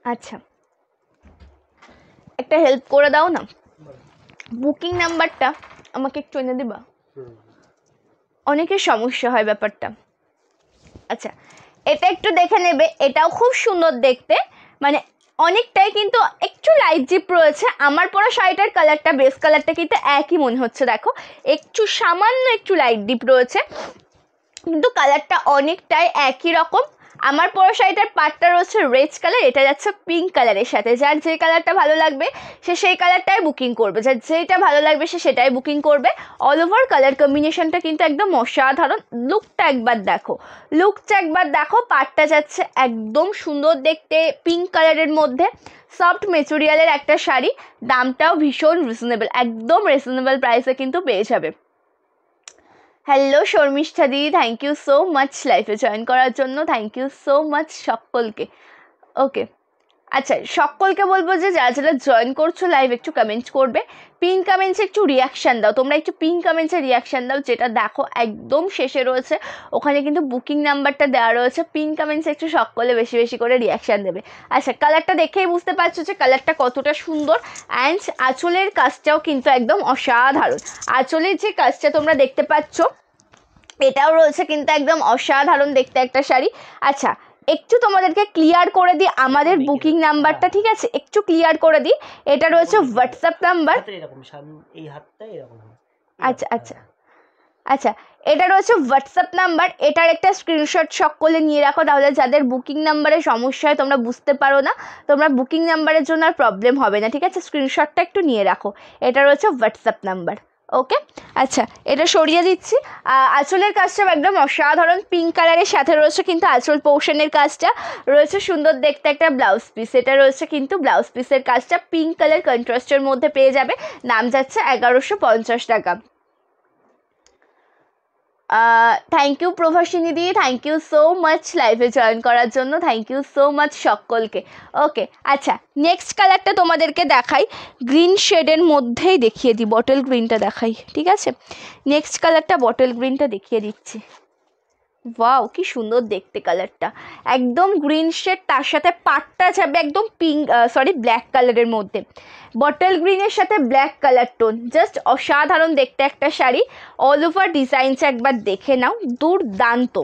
আচ্ছা একটা হেল্প করে দাও না, বুকিং নাম্বারটা আমাকে একটু এনে দিবা, অনেকের সমস্যা হয় ব্যাপারটা। আচ্ছা এটা একটু দেখে নেবে, এটাও খুব সুন্দর দেখতে, মানে অনেকটাই কিন্তু একটু লাইট জিপ রয়েছে। আমার পরা শাড়িটার কালারটা, বেস কালারটা কিন্তু একই মনে হচ্ছে, দেখো একটু সামান্য একটু লাইট ডিপ রয়েছে, কিন্তু কালারটা অনেকটাই একই রকম। আমার পরা শাড়িটার পাটটা রয়েছে রেড কালার, এটা যাচ্ছে পিঙ্ক কালারের সাথে। যার যে কালারটা ভালো লাগবে সে সেই কালারটাই বুকিং করবে, যার যেটা ভালো লাগবে সে সেটাই বুকিং করবে। অল ওভার কালার কম্বিনেশনটা কিন্তু একদম অসাধারণ। লুকটা একবার দেখো, লুকটা একবার দেখো, পাটটা যাচ্ছে একদম সুন্দর দেখতে পিঙ্ক কালারের মধ্যে, সফট মেটেরিয়ালের একটা শাড়ি, দামটাও ভীষণ রিজনেবল, একদম রিজনেবল প্রাইসে কিন্তু পেয়ে যাবে। Hello Sharmistha di, thank you so much লাইফে জয়েন করার জন্য, থ্যাংক ইউ সো মাচ সকলকে। ওকে আচ্ছা সকলকে বলবো যে যারা যারা জয়েন করছো লাইভ একটু কমেন্ট করবে, পিন কমেন্টসে একটু রিয়াকশান দাও, তোমরা একটু পিন কমেন্টসে রিয়াকশান দাও, যেটা দেখো একদম শেষে রয়েছে, ওখানে কিন্তু বুকিং নাম্বারটা দেওয়া রয়েছে, পিন কমেন্টসে একটু সকলে বেশি বেশি করে রিয়াকশান দেবে। আচ্ছা কালারটা দেখেই বুঝতে পারছো যে কালারটা কতটা সুন্দর, অ্যান্ড আঁচলের কাজটাও কিন্তু একদম অসাধারণ। আঁচলের যে কাজটা তোমরা দেখতে পাচ্ছ এটাও রয়েছে কিন্তু একদম অসাধারণ দেখতে একটা শাড়ি। আচ্ছা একটু তোমাদেরকে ক্লিয়ার করে দিই আমাদের বুকিং নাম্বারটা, ঠিক আছে, একটু ক্লিয়ার করে দিই। এটা রয়েছে হোয়াটসঅ্যাপ নাম্বার, আচ্ছা আচ্ছা আচ্ছা এটা রয়েছে হোয়াটসঅ্যাপ নাম্বার, এটার একটা স্ক্রিনশট সকলে নিয়ে রাখো, তাহলে যাদের বুকিং নাম্বারের সমস্যা হয়, তোমরা বুঝতে পারো না, তোমরা বুকিং নাম্বারের জন্য আর প্রবলেম হবে না, ঠিক আছে, স্ক্রিনশটটা একটু নিয়ে রাখো। এটা রয়েছে হোয়াটসঅ্যাপ নাম্বার। ওকে আচ্ছা এটা সরিয়ে দিচ্ছি। আঁচলের কাজটা একদম অসাধারণ, পিঙ্ক কালারের সাথে রয়েছে কিন্তু আঁচল পোর্শনের কাজটা, রয়েছে সুন্দর দেখতে একটা ব্লাউজ পিস, এটা রয়েছে কিন্তু ব্লাউজ পিসের কাজটা পিঙ্ক কালার কন্ট্রাস্টের মধ্যে পেয়ে যাবে, দাম যাচ্ছে 1150 টাকা। Thank you Prabhasini di, thank you so much লাইভে জয়েন করার জন্য, থ্যাংক ইউ সো মাচ সকলকে। ওকে আচ্ছা নেক্সট কালারটা তোমাদেরকে দেখাই, গ্রিন শেডের মধ্যেই দেখিয়ে দিই, বটল গ্রিনটা দেখাই, ঠিক আছে, নেক্সট কালারটা বটল গ্রিনটা দেখিয়ে দিচ্ছি। ওয়াও কি সুন্দর দেখতে কালারটা, একদম গ্রিন শেড, তার সাথে পাটটা যাবে একদম পিঙ্ক সরি ব্ল্যাক কালারের মধ্যে, বটল গ্রিনের সাথে ব্ল্যাক কালার টোন, জাস্ট অসাধারণ দেখতে একটা শাড়ি। অল ওভার ডিজাইনটা একবার দেখে নাও, দুর্দান্ত।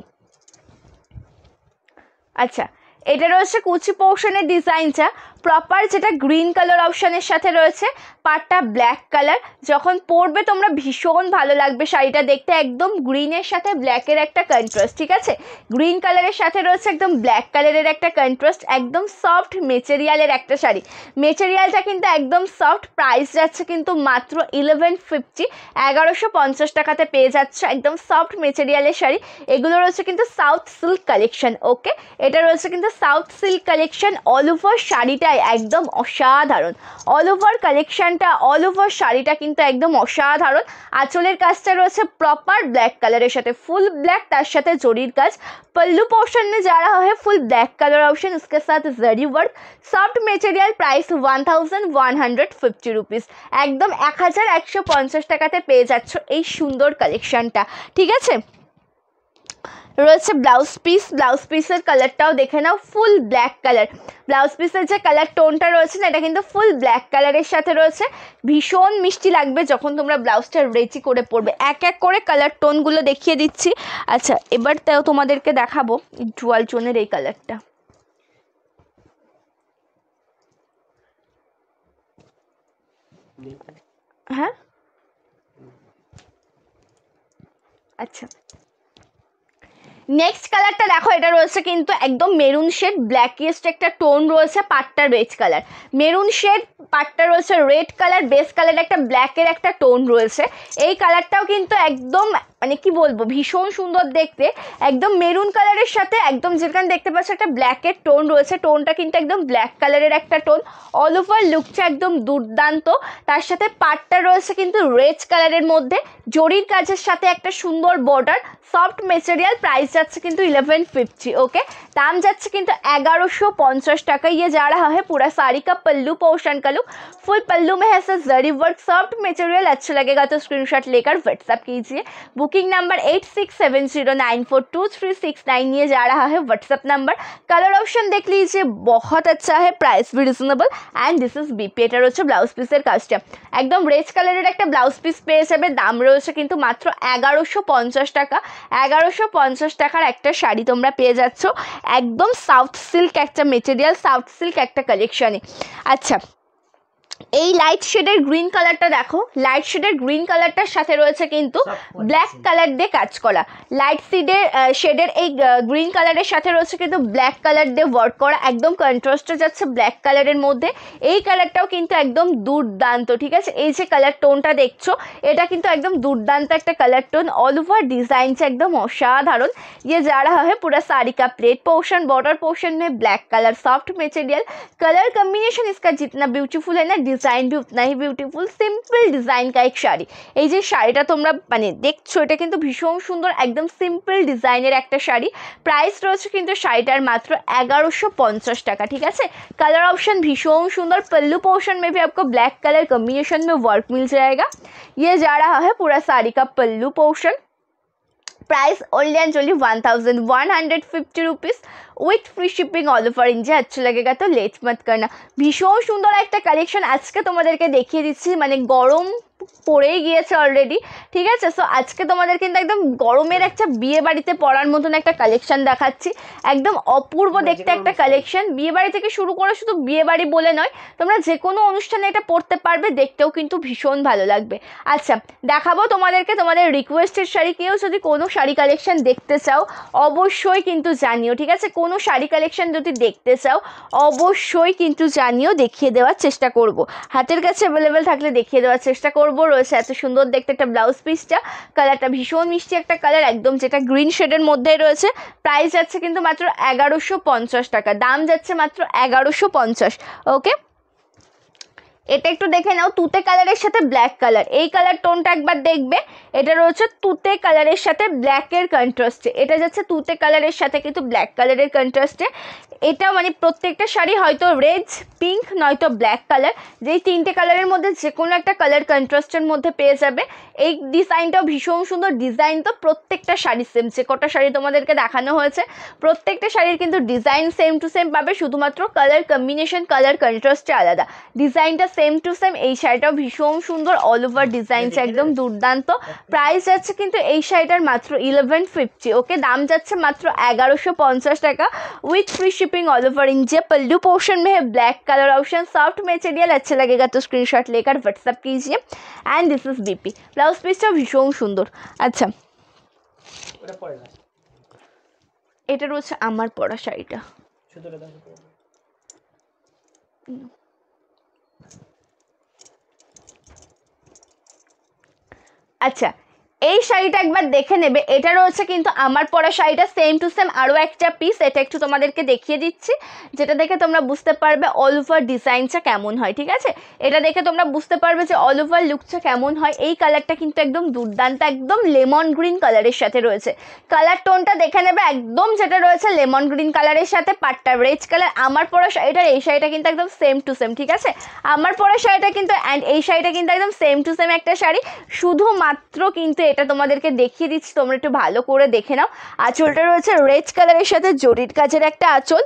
আচ্ছা এটা রয়েছে কুচি পোর্শনের ডিজাইনটা, প্রপার যেটা গ্রিন কালার অপশানের সাথে রয়েছে, পাটটা ব্ল্যাক কালার, যখন পরবে তোমরা ভীষণ ভালো লাগবে শাড়িটা দেখতে, একদম গ্রিনের সাথে ব্ল্যাকের একটা কন্ট্রাস্ট, ঠিক আছে, গ্রিন কালারের সাথে রয়েছে একদম ব্ল্যাক কালারের একটা কন্ট্রাস্ট, একদম সফট মেটেরিয়ালের একটা শাড়ি, মেটেরিয়ালটা কিন্তু একদম সফট, প্রাইস যাচ্ছে কিন্তু মাত্র 1150, 1150 টাকাতে পেয়ে যাচ্ছে একদম সফট মেটেরিয়ালের শাড়ি। এগুলো রয়েছে কিন্তু সাউথ সিল্ক কালেকশন। ওকে এটা রয়েছে কিন্তু south silk collection, all over শাড়িটাই একদম অসাধারণ, অল ওভার কালেকশনটা, অল ওভার শাড়িটা কিন্তু একদম অসাধারণ। আঁচলের কাজটা রয়েছে প্রপার ব্ল্যাক কালারের সাথে, ফুল ব্ল্যাক, তার সাথে জরির কাজ, पल्लू पोर्शन में जा रहा है फुल ब्लैक कलर ऑप्शन, उसके साथ zari work, soft material, price 1150 rupees, একদম 1150 টাকাতে পেয়ে যাচ্ছ এই সুন্দর কালেকশনটা, ঠিক আছে। রয়েছে ব্লাউজ পিস, ব্লাউজ পিসের কালারটাও দেখে নাও, ফুল ব্ল্যাক কালার, ব্লাউজ পিসের যে কালার টোনটা রয়েছে না এটা কিন্তু ফুল ব্ল্যাক কালারের সাথে রয়েছে, ভীষণ মিষ্টি লাগবে যখন তোমরা ব্লাউজটা রেডি করে পরবে। এক এক করে কালার টোনগুলো দেখিয়ে দিচ্ছি। আচ্ছা এবার তাও তোমাদেরকে দেখাবো ডুয়াল টোনের এই কালারটা, হ্যাঁ আচ্ছা নেক্সট কালারটা দেখো, এটা রয়েছে কিন্তু একদম মেরুন শেড, ব্ল্যাকিয়েস্ট একটা টোন রয়েছে, পাটটা রেড কালার, মেরুন শেড, পাটটা রয়েছে রেড কালার, বেস কালার একটা ব্ল্যাকের একটা টোন রয়েছে। এই কালারটাও কিন্তু একদম মানে কি বলবো, ভীষণ সুন্দর দেখতে, একদম মেরুন কালারের সাথে একদম যেখানে দেখতে পাচ্ছ একটা ব্ল্যাকের টোন রয়েছে, টোনটা কিন্তু একদম ব্ল্যাক কালারের একটা টোন। অল ওভার লুকটা একদম দুর্দান্ত। তার সাথে পাটটা রয়েছে কিন্তু রেড কালারের মধ্যে, জরির কাজের সাথে একটা সুন্দর বর্ডার, সফট মেটেরিয়াল। প্রাইস যাচ্ছে কিন্তু 1150। ओके, दाम যাচ্ছে কিন্তু 1150 টাকা। ये जा रहा है पूरा साड़ी का पल्लू पोर्शन का लुक। फुल पल्लू में है ऐसा जरी वर्क, सॉफ्ट मटेरियल। अच्छा लगेगा तो स्क्रीनशॉट लेकर व्हाट्सएप कीजिए। बुकिंग नंबर 8670942369 ये जा रहा है व्हाट्सएप नंबर। कलर ऑप्शन देख लीजिए, बहुत अच्छा है, प्राइस भी reasonable. And this is BP. এটা রয়েছে ব্লাউজ পিসের কাজটা, একদম রেড কালারের একটা ব্লাউজ পিস পেয়ে যাবে। দাম রয়েছে কিন্তু মাত্র 1150 টাকা। 1150 টাকার একটা শাড়ি তোমরা পেয়ে যাচ্ছ একদম সাউথ সিল্ক একটা মেটেরিয়াল, সাউথ সিল্ক একটা কালেকশনে। আচ্ছা, এই লাইট শেডের গ্রিন কালারটা দেখো, লাইট শেডের গ্রিন কালারটার সাথে রয়েছে কিন্তু ব্ল্যাক কালার দিয়ে কাজ করা। লাইট শেডের এই গ্রিন কালারের সাথে রয়েছে কিন্তু ব্ল্যাক কালার দিয়ে ওয়ার্ক করা, একদম কন্ট্রাস্টে যাচ্ছে ব্ল্যাক কালারের মধ্যে। এই কালারটাও কিন্তু একদম দুর্দান্ত, ঠিক আছে। এই যে কালার টোনটা দেখছো, এটা কিন্তু একদম দুর্দান্ত একটা colour tone. All over design से एकदम असाधारण। ये जा रहा है पूरा साड़ी का प्लेट पोर्शन, बॉर्डर पोर्शन में black colour, soft material. Colour combination इसका जितना ब्यूटीफुल है ना, डिजाइन भी उतना ही ब्यूटीफुल। सिंपल डिजाइन का एक শাড়ি। এই যে শাড়িটা তোমরা মানে দেখছো, এটা কিন্তু ভীষণ সুন্দর, একদম সিম্পল ডিজাইনের একটা শাড়ি। প্রাইস রয়েছে কিন্তু শাড়িটার মাত্র 1150 টাকা, ঠিক আছে। कलर ऑप्शन भीषण सुंदर। पल्लू पोर्शन में भी आपको ब्लैक कलर कॉम्बिनेशन में वर्क मिल जाएगा। ये जा रहा है पूरा साड़ी का pallu portion. Price only and only 1150 rupees with free shipping all over India. আচ্ছা লাগেগা তো লেট মত করনা। ভীষণ সুন্দর একটা কালেকশন আজকে তোমাদেরকে দেখিয়ে দিচ্ছি, মানে গরম পড়েই গিয়েছে অলরেডি, ঠিক আছে। সো আজকে তোমাদের কিন্তু একদম গরমের একটা বিয়ে বাড়িতে পরার মতন একটা কালেকশন দেখাচ্ছি, একদম অপূর্ব দেখতে একটা কালেকশন। বিয়ে বাড়ি থেকে শুরু করে শুধু বিয়ে বাড়ি বলে নয়, তোমরা যে কোনো অনুষ্ঠানে এটা পরতে পারবে, দেখতেও কিন্তু ভীষণ ভালো লাগবে। আচ্ছা, দেখাবো তোমাদেরকে তোমাদের রিকোয়েস্টেড শাড়ি। কেউ যদি কোনো শাড়ি কালেকশন দেখতে চাও অবশ্যই কিন্তু জানিও, ঠিক আছে। কোনো শাড়ি কালেকশন যদি দেখতে চাও অবশ্যই কিন্তু জানিও, দেখিয়ে দেওয়ার চেষ্টা করব। হাতের কাছে অ্যাভেলেবেল থাকলে দেখিয়ে দেওয়ার চেষ্টা করব। রয়েছে এত সুন্দর দেখতে একটা ব্লাউজ পিসটা, কালারটা ভীষণ মিষ্টি একটা কালার, একদম যেটা গ্রিন শেডের মধ্যেই রয়েছে। প্রাইস যাচ্ছে কিন্তু মাত্র 1150 টাকা। দাম যাচ্ছে মাত্র 1150। ওকে, এটা একটু দেখে নাও, তুতে কালারের সাথে ব্ল্যাক কালার। এই কালার টোনটা একবার দেখবে, এটা রয়েছে তুতে কালারের সাথে ব্ল্যাকের কন্ট্রাস্টে। এটা যাচ্ছে তুতে কালারের সাথে কিন্তু ব্ল্যাক কালারের কন্ট্রাস্টে। এটা মানে প্রত্যেকটা শাড়ি হয়তো রেড, পিঙ্ক নয়তো ব্ল্যাক কালার, যেই তিনটে কালারের মধ্যে যে কোনো একটা কালার কন্ট্রাস্টের মধ্যে পেয়ে যাবে। এই ডিজাইনটাও ভীষণ সুন্দর ডিজাইন। তো প্রত্যেকটা শাড়ি সেম, যে কটা শাড়ি তোমাদেরকে দেখানো হয়েছে প্রত্যেকটা শাড়ির কিন্তু ডিজাইন সেম টু সেম পাবে, শুধুমাত্র কালার কম্বিনেশন, কালার কন্ট্রাস্টে আলাদা। ডিজাইনটা সেম টু সেম। এই শাড়িটাও ভীষণ সুন্দর, অল ওভার ডিজাইনটা একদম দুর্দান্ত। প্রাইস যাচ্ছে কিন্তু এই শাড়িটার মাত্র 1150। ওকে, দাম যাচ্ছে মাত্র 1150 টাকা with free shipping all over India. Pallu portion में है black colour option, soft material. अच्छा लगेगा तो स्क्रीनशॉट लेकर व्हाट्सएप कीजिए। And this is BP. Blouse पिसটা ভীষণ সুন্দর। আচ্ছা, এটা রয়েছে আমার পরা শাড়িটা। আচ্ছা, এই শাড়িটা একবার দেখে নেবে। এটা রয়েছে কিন্তু আমার পরা শাড়িটা সেম টু সেম আরও একটা পিস। এটা একটু তোমাদেরকে দেখিয়ে দিচ্ছি, যেটা দেখে তোমরা বুঝতে পারবে অল ওভার ডিজাইনটা কেমন হয়, ঠিক আছে। এটা দেখে তোমরা বুঝতে পারবে যে অল ওভার লুকটা কেমন হয়। এই কালারটা কিন্তু একদম দুর্দান্ত, একদম লেমন গ্রিন কালারের সাথে রয়েছে। কালার টোনটা দেখে নেবে, একদম যেটা রয়েছে লেমন গ্রিন কালারের সাথে, পাটটা রেড কালার। আমার পরা শাড়িটার এই শাড়িটা কিন্তু একদম সেম টু সেম, ঠিক আছে। আমার পরা শাড়িটা কিন্তু অ্যান্ড এই শাড়িটা কিন্তু একদম সেম টু সেম একটা শাড়ি, শুধুমাত্র কিন্তু এটা তোমাদেরকে দেখিয়ে দিচ্ছি, তোমরা একটু ভালো করে দেখে নাও। আঁচলটা রয়েছে রেড কালারের সাথে জরির কাজের একটা আঁচল,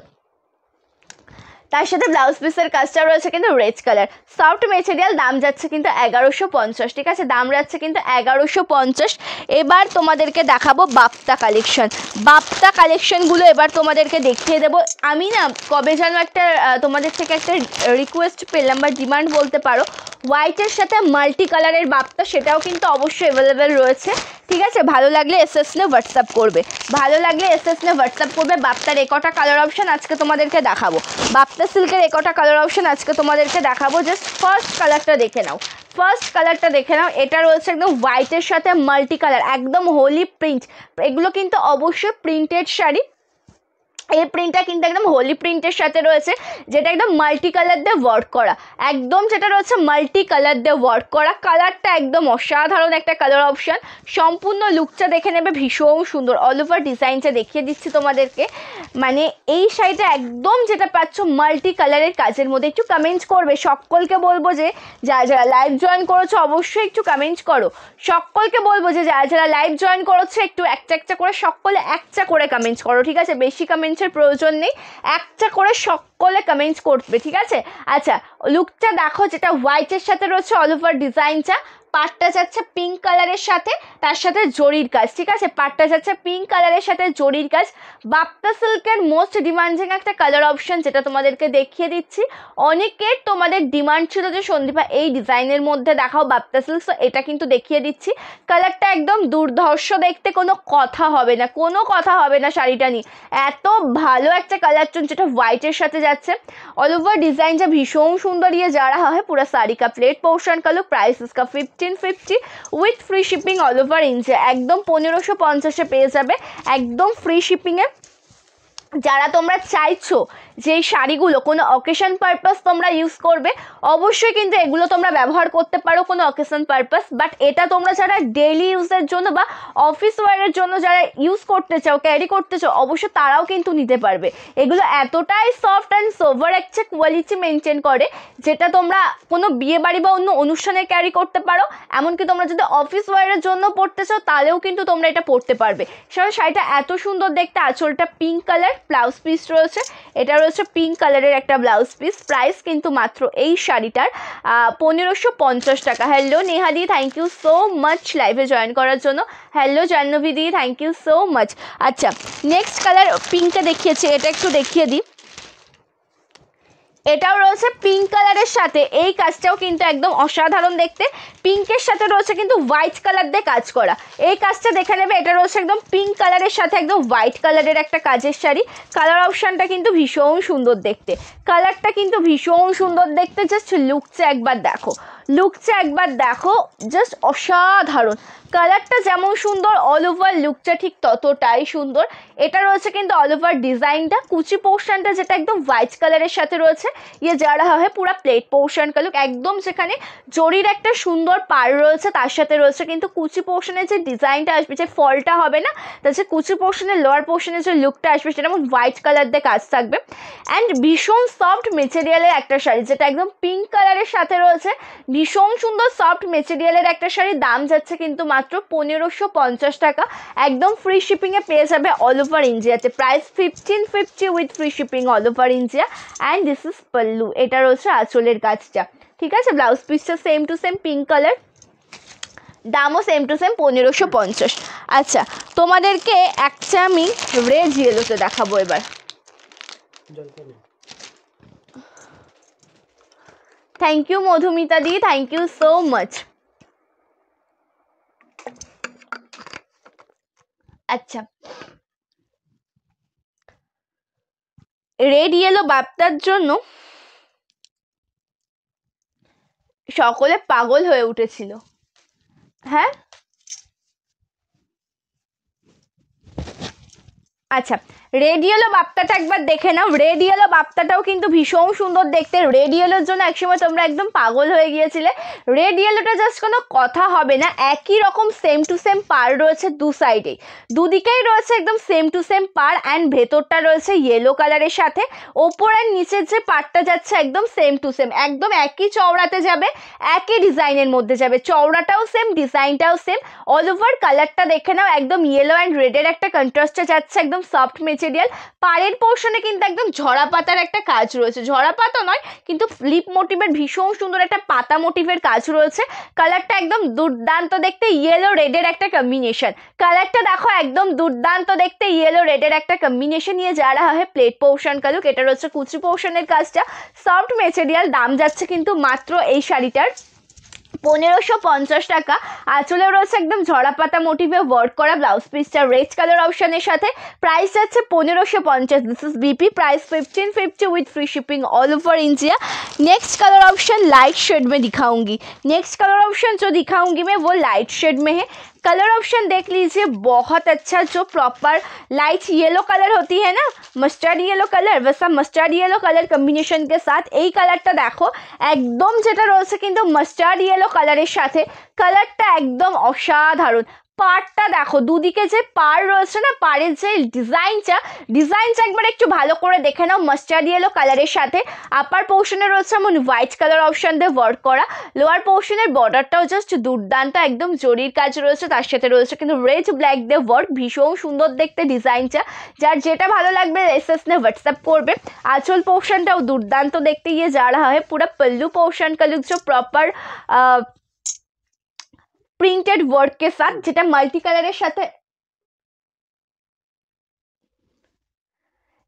তার সাথে ব্লাউজ পিসের কাজটা রয়েছে কিন্তু রেড কালার, সফট মেটেরিয়াল। দাম যাচ্ছে কিন্তু 1150, ঠিক আছে। দাম যাচ্ছে কিন্তু 1150। এবার তোমাদেরকে দেখাবো বাপ্তা কালেকশন। বাপ্তা কালেকশনগুলো এবার তোমাদেরকে দেখিয়ে দেবো। আমি না কবে যেন একটা তোমাদের থেকে একটা রিকোয়েস্ট পেলাম বা ডিমান্ড বলতে পারো, হোয়াইটের সাথে মাল্টি কালারের বাপ্তা, সেটাও কিন্তু অবশ্যই অ্যাভেলেবেল রয়েছে। ঠিক আছে, ভালো লাগলে এসএস নিয়ে হোয়াটসঅ্যাপ করবে, ভালো লাগলে এসএস নিয়ে হোয়াটসঅ্যাপ করবে। বাপ্তার একটা কালার অপশন আজকে তোমাদেরকে দেখাবো, বাপ্তা সিল্কের একটা কালার অপশন আজকে তোমাদেরকে দেখাবো। জাস্ট ফার্স্ট কালারটা দেখে নাও, ফার্স্ট কালারটা দেখে নাও। এটা রয়েছে একদম হোয়াইটের সাথে মাল্টি কালার, একদম হোলি প্রিন্ট। এগুলো কিন্তু অবশ্যই প্রিন্টেড শাড়ি, এই প্রিন্টটা কিন্তু একদম হোলি প্রিন্টের সাথে রয়েছে, যেটা একদম মাল্টি কালার দিয়ে ওয়ার্ক করা, একদম যেটা রয়েছে মাল্টি কালার দিয়ে ওয়ার্ক করা। কালারটা একদম অসাধারণ একটা কালার অপশান। সম্পূর্ণ লুকটা দেখে নেবে, ভীষণ সুন্দর। অল ওভার ডিজাইনটা দেখিয়ে দিচ্ছি তোমাদেরকে, মানে এই শাড়িটা একদম যেটা পাচ্ছ মাল্টি কালারের কাজের মধ্যে। একটু কমেন্ট করবে, সকলকে বলবো যে যারা যারা লাইভ জয়েন করেছো অবশ্যই একটু কমেন্ট করো। সকলকে বলবো যে যারা যারা লাইভ জয়েন করেছো একটু একটা একটা করে সকলে একটা করে কমেন্ট করো, ঠিক আছে? বেশি কমেন্ট প্রয়োজন নেই, একটা করে সকলে কমেন্টস করবে, ঠিক আছে? আচ্ছা, লুকটা দেখো, যেটা হোয়াইটের সাথে রয়েছে অল ওভার ডিজাইনটা। পাটটা যাচ্ছে পিঙ্ক কালারের সাথে, তার সাথে জরির কাজ, ঠিক আছে? পাটটা যাচ্ছে পিঙ্ক কালারের সাথে জরির কাজ। বাপ্তা সিল্কের মোস্ট ডিমান্ডিং একটা কালার অপশন, যেটা তোমাদেরকে দেখিয়ে দিচ্ছি। অনেকের তোমাদের ডিমান্ড ছিল যে সন্দীপা এই ডিজাইনের মধ্যে দেখাও বাপ্তা সিল্ক, তো এটা কিন্তু দেখিয়ে দিচ্ছি। কালারটা একদম দুর্ধর্ষ দেখতে, কোনো কথা হবে না, কোনো কথা হবে না শাড়িটা নিয়ে। এত ভালো একটা কালার টোন, যেটা হোয়াইটের সাথে যাচ্ছে। ऑल ओवर डिजाइन भीषण सुंदर ये जा रहा है पूरा साड़ी का प्लेट पोर्शन का लुक। प्राइस इसका 1550 with free shipping all over India. एकदम 1550 পেয়ে যাবে একদম ফ্রি শিপিংয়ে। যারা তোমরা চাইছো যে শাড়িগুলো কোনো অকেশন পারপাস তোমরা ইউজ করবে, অবশ্যই কিন্তু এগুলো তোমরা ব্যবহার করতে পারো কোনো অকেশন পারপাস, বাট এটা তোমরা যারা ডেইলি ইউজের জন্য বা অফিস ওয়ারের জন্য যারা ইউজ করতে চাও, ক্যারি করতে চাও, অবশ্যই তারাও কিন্তু নিতে পারবে। এগুলো এতটাই সফট অ্যান্ড সোভার একটা কোয়ালিটি মেনটেন করে, যেটা তোমরা কোনো বিয়ে বাড়ি বা অন্য অনুষ্ঠানে ক্যারি করতে পারো। এমনকি তোমরা যদি অফিস ওয়ারের জন্য পরতে চাও তাহলেও কিন্তু তোমরা এটা পরতে পারবে। সেটা শাড়িটা এত সুন্দর দেখতে, আঁচলটা পিঙ্ক কালার, ব্লাউজ পিস রয়েছে, এটা রয়েছে পিঙ্ক কালারের একটা ব্লাউজ পিস। প্রাইস কিন্তু মাত্র এই শাড়িটার 1550 টাকা। হ্যালো নেহাদি, থ্যাংক ইউ সো মাচ লাইভে জয়েন করার জন্য। Hello Jahnavi di, thank you so much. আচ্ছা, নেক্সট কালার পিঙ্কটা দেখিয়েছে, এটা একটু দেখিয়ে দিই। এটাও রয়েছে পিঙ্ক কালারের সাথে, এই কাজটাও কিন্তু একদম অসাধারণ দেখতে। পিঙ্কের সাথে রয়েছে কিন্তু হোয়াইট কালার দিয়ে কাজ করা, এই কাজটা দেখে নেবে। এটা রয়েছে একদম পিঙ্ক কালারের সাথে একদম হোয়াইট কালারের একটা কাজের শাড়ি। কালার অপশানটা কিন্তু ভীষণ সুন্দর দেখতে, কালারটা কিন্তু ভীষণ সুন্দর দেখতে। জাস্ট লুকটা একবার দেখো, লুকটা একবার দেখো, জাস্ট অসাধারণ। কালারটা যেমন সুন্দর, অল ওভার লুকটা ঠিক ততটাই সুন্দর। এটা রয়েছে কিন্তু অল ওভার ডিজাইনটা, কুচি পোর্শনটা যেটা একদম হোয়াইট কালারের সাথে রয়েছে। ইয়ে যা রাহা হয় পুরা প্লেট পোর্শন কা লুক, একদম যেখানে জরির একটা সুন্দর পাড় রয়েছে, তার সাথে রয়েছে কিন্তু কুচি পোর্শনের যে ডিজাইনটা আসবে, যে ফলটা হবে না, তার যে কুচি পোর্শনের লোয়ার পোর্শনের যে লুকটা আসবে, সেটা যেমন হোয়াইট কালার দিয়ে কাজ থাকবে। অ্যান্ড ভীষণ সফট মেটেরিয়ালের একটা শাড়ি, যেটা একদম পিঙ্ক কালারের সাথে রয়েছে। ভীষণ সুন্দর সফট মেটেরিয়ালের একটা শাড়ি। দাম যাচ্ছে কিন্তু মাত্র 1550 টাকা, একদম ফ্রি শিপিংয়ে পেয়ে যাবে অল ওভার ইন্ডিয়াতে। Price 1550 with free shipping all over India. And this is pallu, এটা রয়েছে আঁচলের কাজটা, ঠিক আছে? ব্লাউজ পিসটা same to same pink colour, দামও সেম টু সেম 1550। আচ্ছা, তোমাদেরকে একটা আমি রেড ইয়েলোতে দেখাবো এবার। Thank you Madhumita di, thank you so much. আচ্ছা, রেড ইয়েলো বাপ্তার জন্য সকলে পাগল হয়ে উঠেছিল। হ্যাঁ, আচ্ছা, রেড ইয়েলো বাপ্তাটা একবার দেখে নাও। রেড ইয়েলো বাপ্তাটাও কিন্তু ভীষণ সুন্দর দেখতে। রেড ইয়েলোর জন্য একসময় তোমরা একদম পাগল হয়ে গিয়েছিলে। রেড ইয়েলোটা জাস্ট কোনো কথা হবে না, একই রকম সেম টু সেম পার রয়েছে দু সাইডেই, দুদিকেই রয়েছে একদম same to same per. And ভেতরটা রয়েছে ইয়েলো কালারের সাথে, ওপর আর নিচের যে পার্টটা যাচ্ছে একদম সেম টু সেম, একদম একই চওড়াতে যাবে, একই ডিজাইনের মধ্যে যাবে। চওড়াটাও সেম, ডিজাইনটাও সেম। অল ওভার কালারটা দেখে নাও, একদম ইয়েলো অ্যান্ড রেডের একটা কন্ট্রাস্টে যাচ্ছে, একদম সফট মেটেরিয়াল। পাড়ের পোর্শনে কিন্তু একদম ঝরা পাতার একটা কাজ রয়েছে, ঝরা পাতা নয় কিন্তু ফ্লিপ মোটিভের ভীষণ সুন্দর একটা পাতা মোটিভের কাজ রয়েছে। কালারটা একদম দুর্দান্ত দেখতে, ইয়েলো রেডের একটা কম্বিনেশন। কালারটা দেখো, একদম দুর্দান্ত দেখতে, ইয়েলো রেডের একটা কম্বিনেশন নিয়ে যা রাহা হয় প্লেট পোর্শন কা লুক। এটা রয়েছে কুচি পোর্শনের কাজটা, সফট মেটেরিয়াল। দাম যাচ্ছে কিন্তু মাত্র এই শাড়িটার 1550 টাকা। আঁচলে রয়েছে একদম ঝরা পাতা মোটিভে ওয়ার্ক করা ব্লাউজ পিসটা রেড কালার অপশনের সাথে। প্রাইস যাচ্ছে 1550। This is BP price 1550 with free shipping all over India. Next colour option light shade में दिखाऊंगी। नेक्स्ट कलर ऑप्शन जो दिखाऊंगी मैं वो लाइट शेड में है। कलर ऑप्शन देख लीजिए, बहुत अच्छा, जो प्रॉपर लाइट येलो कलर होती है ना, मस्टार्ड येलो कलर, वैसा मस्टार्ड येलो कलर कम्बिनेशन के साथ এই কালারটা দেখো একদম যেটা রয়েছে কিন্তু মাস্টার্ড ইয়েলো কালারের সাথে। কালারটা একদম অসাধারণ। পাড়টা দেখো, দুদিকে যে পাড় রয়েছে না, পাড়ের যে ডিজাইনটা একবার একটু ভালো করে দেখে নাও। মাস্টার্ড ইয়েলো কালারের সাথে আপার পোর্শনে রয়েছে এমন হোয়াইট কালার অপশন দিয়ে ওয়ার্ক করা। লোয়ার পোর্শনের বর্ডারটাও জাস্ট দুর্দান্ত, একদম জরির কাজ রয়েছে, তার সাথে রয়েছে কিন্তু রেড ব্ল্যাক দিয়ে ওয়ার্ক। ভীষণ সুন্দর দেখতে ডিজাইনটা। যার যেটা ভালো লাগবে এসএস ने व्हाट्सएप করবে। आंचल पोर्शनটাও দুর্দান্ত দেখতে। ये जा रहा है पूरा पल्लू पोर्शन का लुक जो प्रॉपर प्रिंटेड वर्क के साथ, যেটা মাল্টি কালারের সাথে,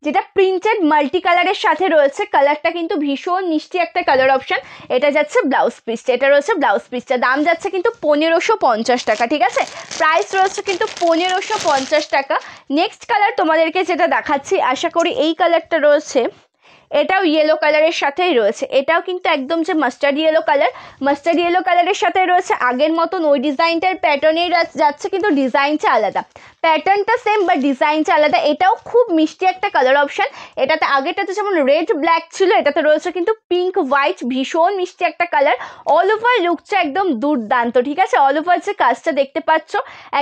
যেটা প্রিন্টেড মাল্টি কালারের সাথে রয়েছে। কালারটা কিন্তু ভীষণ মিষ্টি একটা কালার অপশন। এটা যাচ্ছে ব্লাউজ পিসটা, এটা রয়েছে ব্লাউজ পিসটা। দাম যাচ্ছে কিন্তু 1550 টাকা, ঠিক আছে। প্রাইস রয়েছে কিন্তু 1550 টাকা। নেক্সট কালার তোমাদেরকে যেটা দেখাচ্ছি, আশা করি এই কালারটা রয়েছে, এটাও ইয়েলো কালারের সাথেই রয়েছে। এটাও কিন্তু একদম যে মাস্টার্ড ইয়েলো কালারের সাথে রয়েছে। আগের মতন ওই ডিজাইনটার প্যাটার্নেই যাচ্ছে, কিন্তু ডিজাইনটা আলাদা। প্যাটার্নটা সেম বাট ডিজাইনটা আলাদা। এটাও খুব মিষ্টি একটা কালার অপশন। এটাতে আগেরটাতে যেমন রেড ব্ল্যাক ছিল, এটাতে রয়েছে কিন্তু পিঙ্ক হোয়াইট। ভীষণ মিষ্টি একটা কালার। অল ওভার লুকটা একদম দুর্দান্ত, ঠিক আছে। অল ওভার যে কাজটা দেখতে পাচ্ছ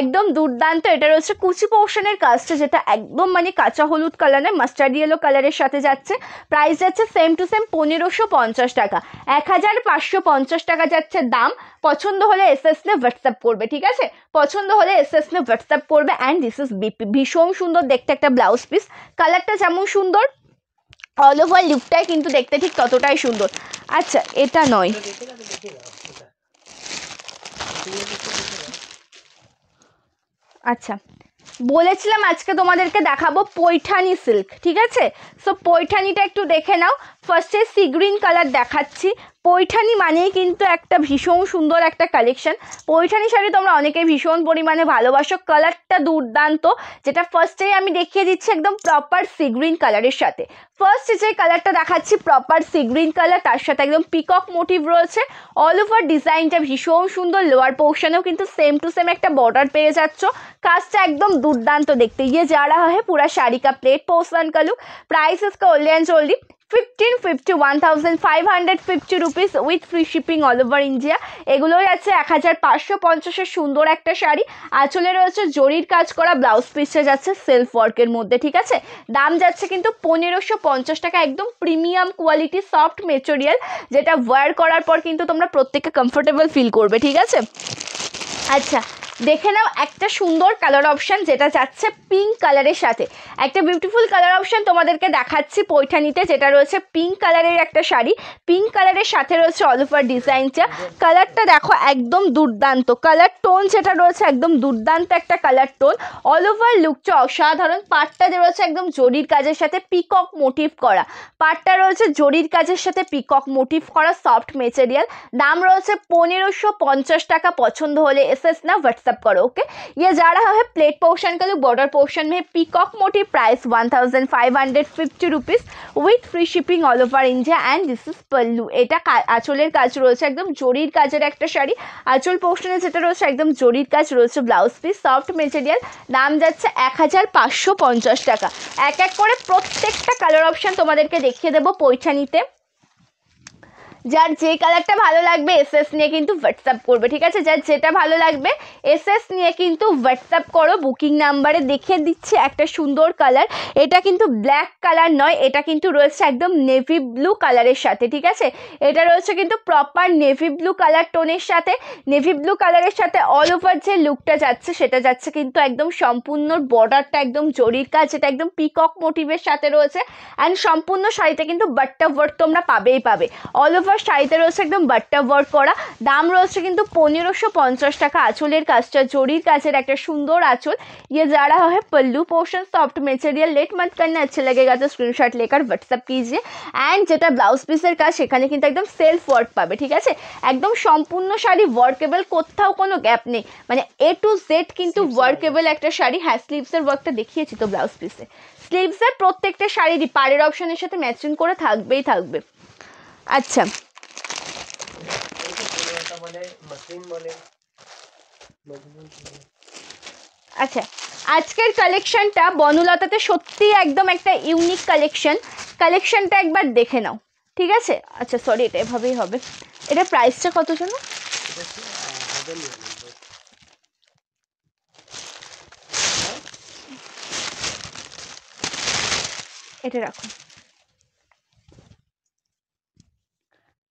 একদম দুর্দান্ত। এটা রয়েছে কুচি পোর্শনের কাজটা, যেটা একদম মানে কাঁচা হলুদ কালার নয়, মাস্টার্ড ইয়েলো কালারের সাথে যাচ্ছে। প্রাইস যাচ্ছে সেম টু সেম 1550 টাকা। 1550 টাকা যাচ্ছে দাম। পছন্দ হলে এসএস ने व्हाट्सएप করবে, ঠিক আছে। পছন্দ হলে এসএস ने व्हाट्सएप করবে। And this is BP. ভীষণ সুন্দর দেখতে একটা ব্লাউজ পিস। কালারটা যেমন সুন্দর, অল ওভার লুকটাই কিন্তু দেখতে ঠিক ততটাই সুন্দর। আচ্ছা, এটা নয়, আচ্ছা বলেছিলাম আজকে তোমাদেরকে দেখাবো পৈঠানি সিল্ক, ঠিক আছে। সো পৈঠানিটা একটু দেখে নাও। ফার্স্টে সি গ্রিন কালার দেখাচ্ছি। পৈঠানি মানেই কিন্তু একটা ভীষণ সুন্দর একটা কালেকশন। পৈঠানি শাড়ি তোমরা অনেকেই ভীষণ পরিমাণে ভালোবাসো। কালারটা দুর্দান্ত। যেটা ফার্স্টেই আমি দেখিয়ে দিচ্ছি একদম প্রপার সি গ্রিন কালারের সাথে। ফার্স্ট যে কালারটা দেখাচ্ছি প্রপার সি গ্রিন কালার, তার সাথে একদম পিকক মোটিভ রয়েছে। অল ওভার ডিজাইনটা ভীষণ সুন্দর। লোয়ার পোর্শনেও কিন্তু সেম টু সেম একটা বর্ডার পেয়ে যাচ্ছ। কাজটা একদম দুর্দান্ত দেখতে। ये जा रहा है पूरा साड़ी का प्लेट पोर्शन का लुक। प्राइस इसका only and only 1550 1550 rupees with free shipping all over India. এগুলোই আছে 1550-এর সুন্দর একটা শাড়ি। আঁচলে রয়েছে জরির কাজ করা। ব্লাউজ পিসটা যাচ্ছে সেলফ ওয়ার্কের মধ্যে, ঠিক আছে। দাম যাচ্ছে কিন্তু 1550 টাকা। একদম প্রিমিয়াম কোয়ালিটি সফট মেটেরিয়াল, যেটা ওয়্যার করার পর কিন্তু তোমরা প্রত্যেককে কমফোর্টেবল ফিল করবে, ঠিক আছে। আচ্ছা, দেখে নাও একটা সুন্দর কালার অপশন, যেটা যাচ্ছে পিঙ্ক কালারের সাথে। একটা বিউটিফুল কালার অপশন তোমাদেরকে দেখাচ্ছি পৈঠানিতে, যেটা রয়েছে পিঙ্ক কালারের একটা শাড়ি। পিঙ্ক কালারের সাথে রয়েছে অল ওভার ডিজাইনটা। কালারটা দেখো একদম দুর্দান্ত। কালার টোন যেটা রয়েছে একদম দুর্দান্ত একটা কালার টোন। অল ওভার লুকটা অসাধারণ। পাটটা রয়েছে একদম জরির কাজের সাথে পিকক মোটিভ করা। পাটটা রয়েছে জরির কাজের সাথে পিকক মোটিভ করা সফট মেটেরিয়াল। দাম রয়েছে 1550 টাকা। পছন্দ হলে এসএস না व्हाट्सएप करो, ओके। ये जा रहा है प्लेट पोर्शन का लुक। बॉर्डर पोर्शन में peacock motive. Price 1550 rupees with free shipping all over India. And this is pallu. এটা আঁচলের কাজ রয়েছে একদম জরির কাজের একটা শাড়ি। আঁচল পোর্শনে যেটা রয়েছে একদম জরির কাজ রয়েছে। Blouse piece soft material. দাম যাচ্ছে 1550 টাকা। এক এক করে প্রত্যেকটা কালার অপশন তোমাদেরকে দেখিয়ে দেবো পৈঠানিতে। যার যে কালারটা ভালো লাগবে এসএস নিয়ে কিন্তু হোয়াটসঅ্যাপ করবে, ঠিক আছে। যার যেটা ভালো লাগবে এসএস নিয়ে কিন্তু হোয়াটসঅ্যাপ করো। বুকিং নাম্বারে দেখিয়ে দিচ্ছি একটা সুন্দর কালার। এটা কিন্তু ব্ল্যাক কালার নয়, এটা কিন্তু রয়েছে একদম নেভি ব্লু কালারের সাথে, ঠিক আছে। এটা রয়েছে কিন্তু প্রপার নেভি ব্লু কালার টোনের সাথে। নেভি ব্লু কালারের সাথে অল ওভার যে লুকটা যাচ্ছে সেটা যাচ্ছে কিন্তু একদম সম্পূর্ণ বর্ডারটা একদম জরির কাজ, যেটা একদম পিকক মোটিভের সাথে রয়েছে। অ্যান্ড সম্পূর্ণ শাড়িতে কিন্তু বাট্টা ওয়ার্ক তোমরা পাবেই পাবে। অল ওভার শাড়িতে রয়েছে একদম বাট্টা ওয়ার্ক করা, দাম রয়েছে কিন্তু 1550 টাকা। আঁচলের কাজটা জরির কাজের একটা সুন্দর আঁচল। ये जा रहा है पल्लू पोर्शन, सॉफ्ट मटेरियल। लेट मत करना, अच्छे लगेगा तो स्क्रीनशॉट लेकर व्हाट्सअप कीजिए। एंड যেটা ব্লাউজ পিসের কাজ সেখানে কিন্তু একদম সেলফ ওয়ার্ক পাবে, ঠিক আছে, একদম সম্পূর্ণ শাড়ি ওয়ার্কেবল, কোথাও কোনো গ্যাপ নেই, মানে A to Z কিন্তু ওয়ার্কেবল একটা শাড়ি। হ্যাঁ, স্লিভসের ওয়ার্কটা দেখিয়েছি তো ব্লাউজ পিসে। স্লিভসের প্রত্যেকটা শাড়িরই পাড়ের অপশনের সাথে ম্যাচিং করে থাকবেই থাকবে। আচ্ছা, আচ্ছা আজকের কালেকশনটা বনলতাতে সত্যি একদম একটা ইউনিক কালেকশনটা একবার দেখে নাও, ঠিক আছে। আচ্ছা সরি, এটা এভাবেই হবে। এটা প্রাইসটা কত জন্য? এটা রাখো।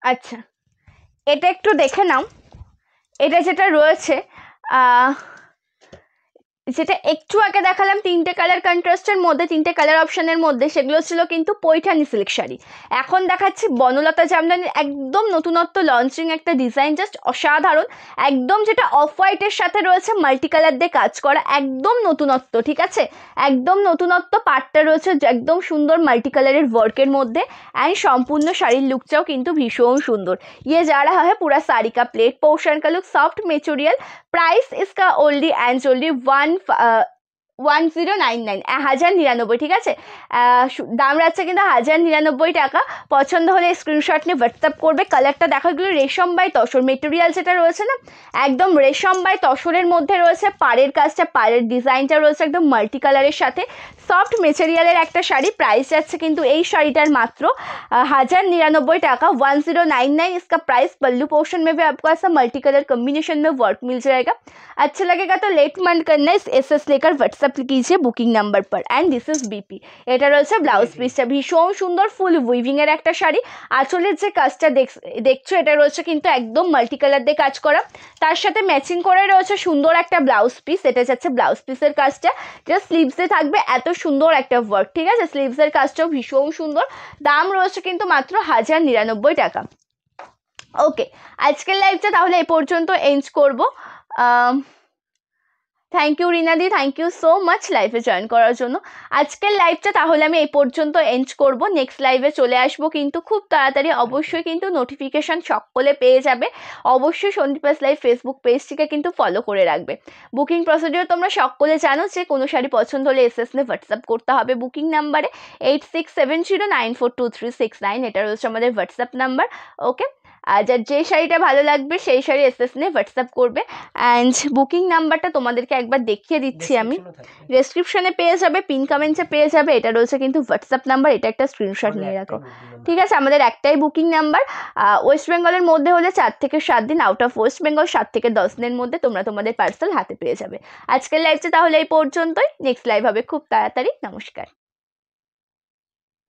আচ্ছা, এটা একটু দেখে নাও। এটা যেটা রয়েছে যেটা একটু আগে দেখালাম তিনটে কালার কন্ট্রাস্টের মধ্যে, তিনটে কালার অপশনের মধ্যে, সেগুলো ছিল কিন্তু পৈঠানি সিল্ক শাড়ি। এখন দেখাচ্ছি বনলতা জামদানির একদম নতুনত্ব লঞ্চিং একটা ডিজাইন, জাস্ট অসাধারণ, একদম যেটা অফ হোয়াইটের সাথে রয়েছে মাল্টি কালার দিয়ে কাজ করা, একদম নতুনত্ব, ঠিক আছে, একদম নতুনত্ব। পাটটা রয়েছে একদম সুন্দর মাল্টি কালারের ওয়ার্কের মধ্যে, অ্যান্ড সম্পূর্ণ শাড়ির লুকটাও কিন্তু ভীষণ সুন্দর। ये जा रहा है पूरा साड़ी का प्लेट पोर्शन का लुक, सॉफ्ट मटेरियल। प्राइस इसका ओनली एंड ओनली 1099, 1099, ঠিক আছে। দাম রাখছে কিন্তু 1099 টাকা। পছন্দ হলে স্ক্রিনশট নিয়ে হোয়াটসঅ্যাপ করবে। কালারটা দেখা গেলো রেশম বাই তসর মেটেরিয়াল যেটা রয়েছে না, একদম রেশম বাই তসরের মধ্যে রয়েছে। পাড়ের কাজটা, পাড়ের ডিজাইনটা রয়েছে একদম মাল্টি কালারের সাথে, সফট মেটেরিয়ালের একটা শাড়ি। প্রাইস যাচ্ছে কিন্তু এই শাড়িটার মাত্র 1099 টাকা, 1099 इसका प्राइस। पल्लू पोर्शन में भी आपको ऐसा मल्टी कलर कॉम्बिनेशन में वर्क मिल जाएगा। अच्छा लगेगा तो लेट मत करना, इस एसएस लेकर व्हाट्सअप कीजिए बुकिंग नंबर पर। And this is BP. এটা রয়েছে ব্লাউজ পিসটা, ভীষণ সুন্দর ফুল উইভিং এর একটা শাড়ি। আঁচলের যে কাজটা দেখছো এটা রয়েছে কিন্তু একদম মাল্টি কালার দিয়ে কাজ করা, তার সাথে ম্যাচিং করে রয়েছে সুন্দর একটা ব্লাউজ পিস। এটা যাচ্ছে ব্লাউজ পিসের কাজটা, যেটা স্লিভসে থাকবে এত সুন্দর একটা ওয়ার্ক, ঠিক আছে, স্লিভসের কাজটাও ভীষণ সুন্দর। দাম রয়েছে কিন্তু মাত্র 1099 টাকা। ওকে, আজকের লাইভটা তাহলে এই পর্যন্ত এন্ড করবো। থ্যাংক ইউ রিনাদি, থ্যাংক ইউ সো মাচ লাইভে জয়েন করার জন্য। আজকের লাইভটা তাহলে আমি এই পর্যন্ত এন্ড করব। নেক্সট লাইভে চলে আসবো কিন্তু খুব তাড়াতাড়ি। অবশ্যই কিন্তু নোটিফিকেশান সকলে পেয়ে যাবে। অবশ্যই সন্দীপাস লাইভ ফেসবুক পেজটিকে কিন্তু ফলো করে রাখবে। বুকিং প্রসিডিওর তোমরা সকলে জানো যে কোনো শাড়ি পছন্দ হলে এসএস নিয়ে হোয়াটসঅ্যাপ করতে হবে বুকিং নাম্বারে 8670942369। এটা রয়েছে আমাদের হোয়াটসঅ্যাপ নাম্বার। ওকে, আর যে শাড়িটা ভালো লাগবে সেই শাড়ি এসএস নিয়ে হোয়াটসঅ্যাপ করবে। অ্যান্ড বুকিং নাম্বারটা তোমাদেরকে একবার দেখিয়ে দিচ্ছি আমি, ডেসক্রিপশনে পেয়ে যাবে, পিন কমেন্টসে পেয়ে যাবে। এটা রয়েছে কিন্তু হোয়াটসঅ্যাপ নাম্বার, এটা একটা স্ক্রিনশট নিয়ে রাখো, ঠিক আছে। আমাদের একটাই বুকিং নাম্বার। ওয়েস্ট বেঙ্গলের মধ্যে হলে 4 থেকে 7 দিন, আউট অফ ওয়েস্ট বেঙ্গল 7 থেকে 10 দিনের মধ্যে তোমরা তোমাদের পার্সেল হাতে পেয়ে যাবে। আজকের লাইভটা তাহলে এই পর্যন্তই, নেক্সট লাইভ হবে খুব তাড়াতাড়ি। নমস্কার।